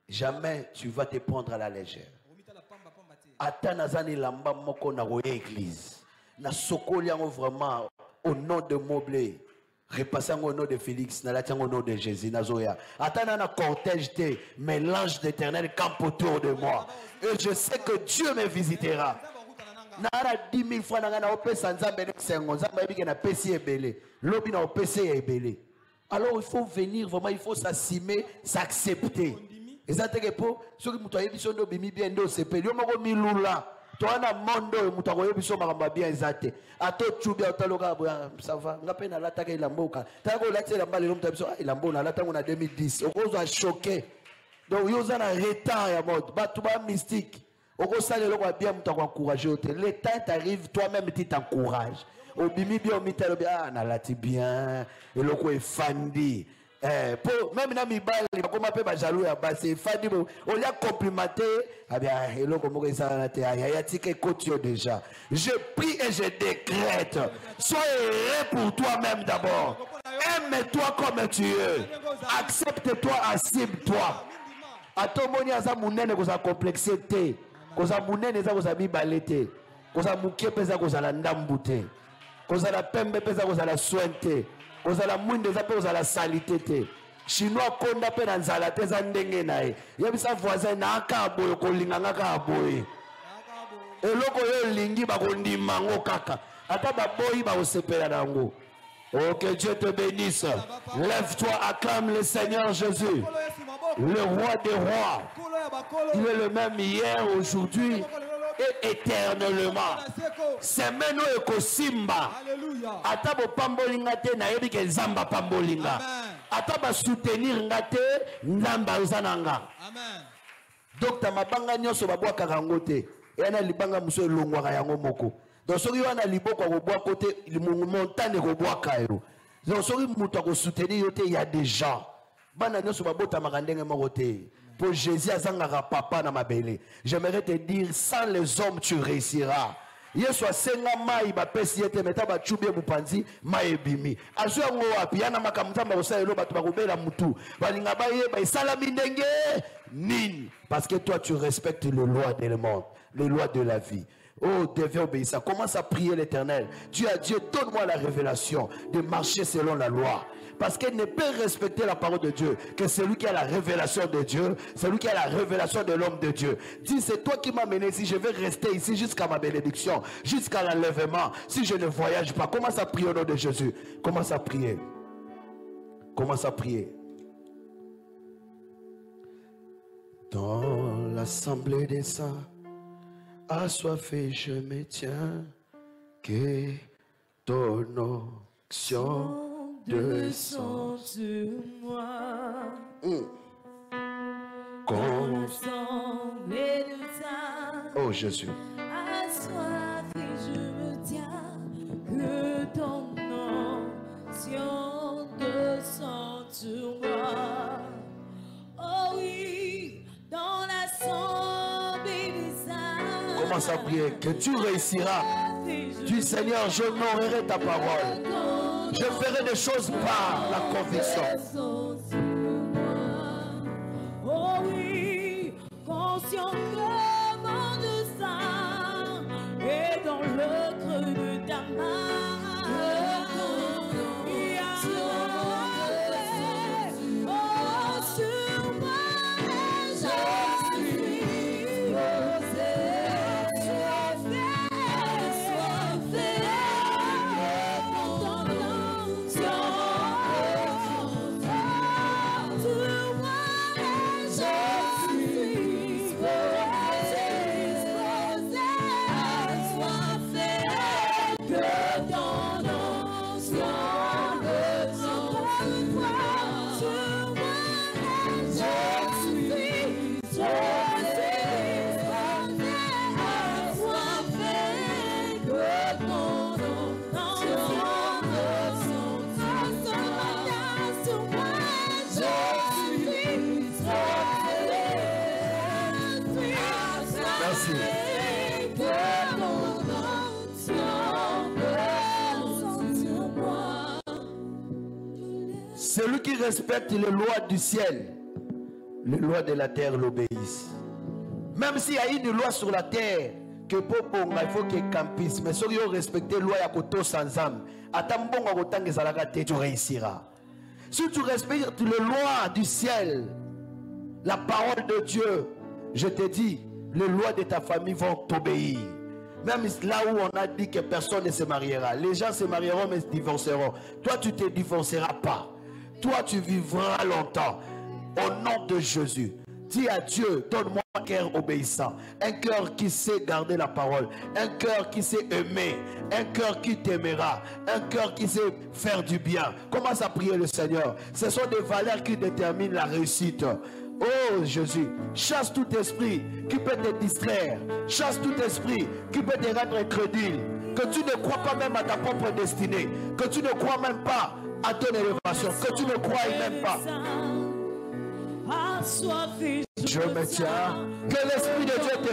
jamais tu vas te prendre à la légère. Ata nazani lamba moko na roye église. Na sokoli yango vraiment au nom de Moblé. Repassant au nom de Félix, na latiang au nom de Jésus, nazoya. Ata na cortège te, mais l'ange d'éternel campe autour de moi. Et je sais que Dieu me visitera. Na 10 000 francs na opesa nzambe nexengo, nzambe yebike na pesi ebele. Lobi na opesi ebele. Alors il faut venir vraiment, il faut s'assumer, s'accepter. Et ça te pour ceux qui m'ont dit que bimi bien do sepeli yo moko milula to na mondo mutako yo biso makamba bien ezate ato chubia otaloka ça va ngape na lata ke lamboka tako lati la mbali lo mutabiso ilambo na lata ngona 2010 okozo choqué donc yo za na retard ya mode batu ba mystique okosala lokwa bien mutako encourager te le temps t'arrive toi-même tu t'encourages obimi bien mitalo bien na lati bien eloko efandi. Même na mibali bakoma pe ba jaloux ya basi fadi on l'a complimenté ah bien hello comme ça na te ya tike kotio déjà je prie et je décrète sois heureux pour toi-même d'abord, aime-toi comme tu es, accepte-toi, assume-toi. Atomoni aza munene koza complexité koza munene za koza bibalete koza mukie pesa koza la ndambute koza la pembe pesa koza la sointe koza la mwinde za koza la salité. Chinois konda pe na nzala te za ndenge nae yebisa voisin na akaboyo kolinga ngaka aboye eloko yo lingi bakondima ngo kaka ata baboyi ba osepela nango. Oh, que Dieu te bénisse. Lève-toi, acclame le Seigneur Jésus, le roi des rois. Il est le même hier, aujourd'hui et éternellement. Semeno ekosimba. Ata bo pambolinga te na yebi ke nzamba pambolinga. Ata ba soutenir ngate nzamba uzananga. Amen. Docteur mabanga nyoso babwa karangote. Yana libanga muso elongwaka yango moko. Donc soki wana liboko ko bois côté montagne ko bois kayo. Donc soki muto ko soutenir yote il y a des gens. Bana nyoso babota makandenge moko te. Pour Jésus azangaka papa na mabele. J'aimerais te dire sans les hommes tu réussiras. Yesu asenga mai ba pesi yete meta ba chubie mupanzi mai bimi. Azu yango wapi yana makamzamba osayelo batu bakobela mutu. Balinga baye ba isalami ndenge nini parce que toi tu respectes les lois du monde, les lois de la vie. Oh, deviens obéissant. Commence à prier l'Éternel. Dieu a Dieu, donne-moi la révélation de marcher selon la loi. Parce qu'elle ne peut respecter la parole de Dieu que celui qui a la révélation de Dieu, celui qui a la révélation de l'homme de Dieu. Dis, c'est toi qui m'as mené ici, je vais rester ici jusqu'à ma bénédiction, jusqu'à l'enlèvement. Si je ne voyage pas, commence à prier au nom de Jésus. Commence à prier. Commence à prier. Dans l'assemblée des saints, assoiffé, je me tiens, que ton onction descend sur moi. Oh Jésus. Assoiffé, je me tiens, que ton onction descend sur moi. Oh oui, dans l'assemblée des saints. Commence à prier, que tu réussiras. Du Seigneur, je honorerai ta parole. Je ferai des choses par la conviction. Oh oui, conscient que mon dessein est dans le creux de ta main. Celui qui respecte les lois du ciel, les lois de la terre l'obéissent. Même s'il y a une loi sur la terre, que il faut qu'il campisse. Mais si vous respectez la loi à côté sans âme, tu réussiras. Si tu respectes les lois du ciel, la parole de Dieu, je te dis, les lois de ta famille vont t'obéir. Même là où on a dit que personne ne se mariera, les gens se marieront mais se divorceront. Toi, tu ne te divorceras pas. Toi, tu vivras longtemps. Au nom de Jésus, dis à Dieu, donne-moi un cœur obéissant, un cœur qui sait garder la parole, un cœur qui sait aimer, un cœur qui t'aimera, un cœur qui sait faire du bien. Commence à prier le Seigneur. Ce sont des valeurs qui déterminent la réussite. Oh Jésus, chasse tout esprit qui peut te distraire, chasse tout esprit qui peut te rendre incrédule, que tu ne crois pas même à ta propre destinée, que tu ne crois même pas à ton élévation, que tu ne crois même pas. Je me tiens, que l'Esprit de Dieu te...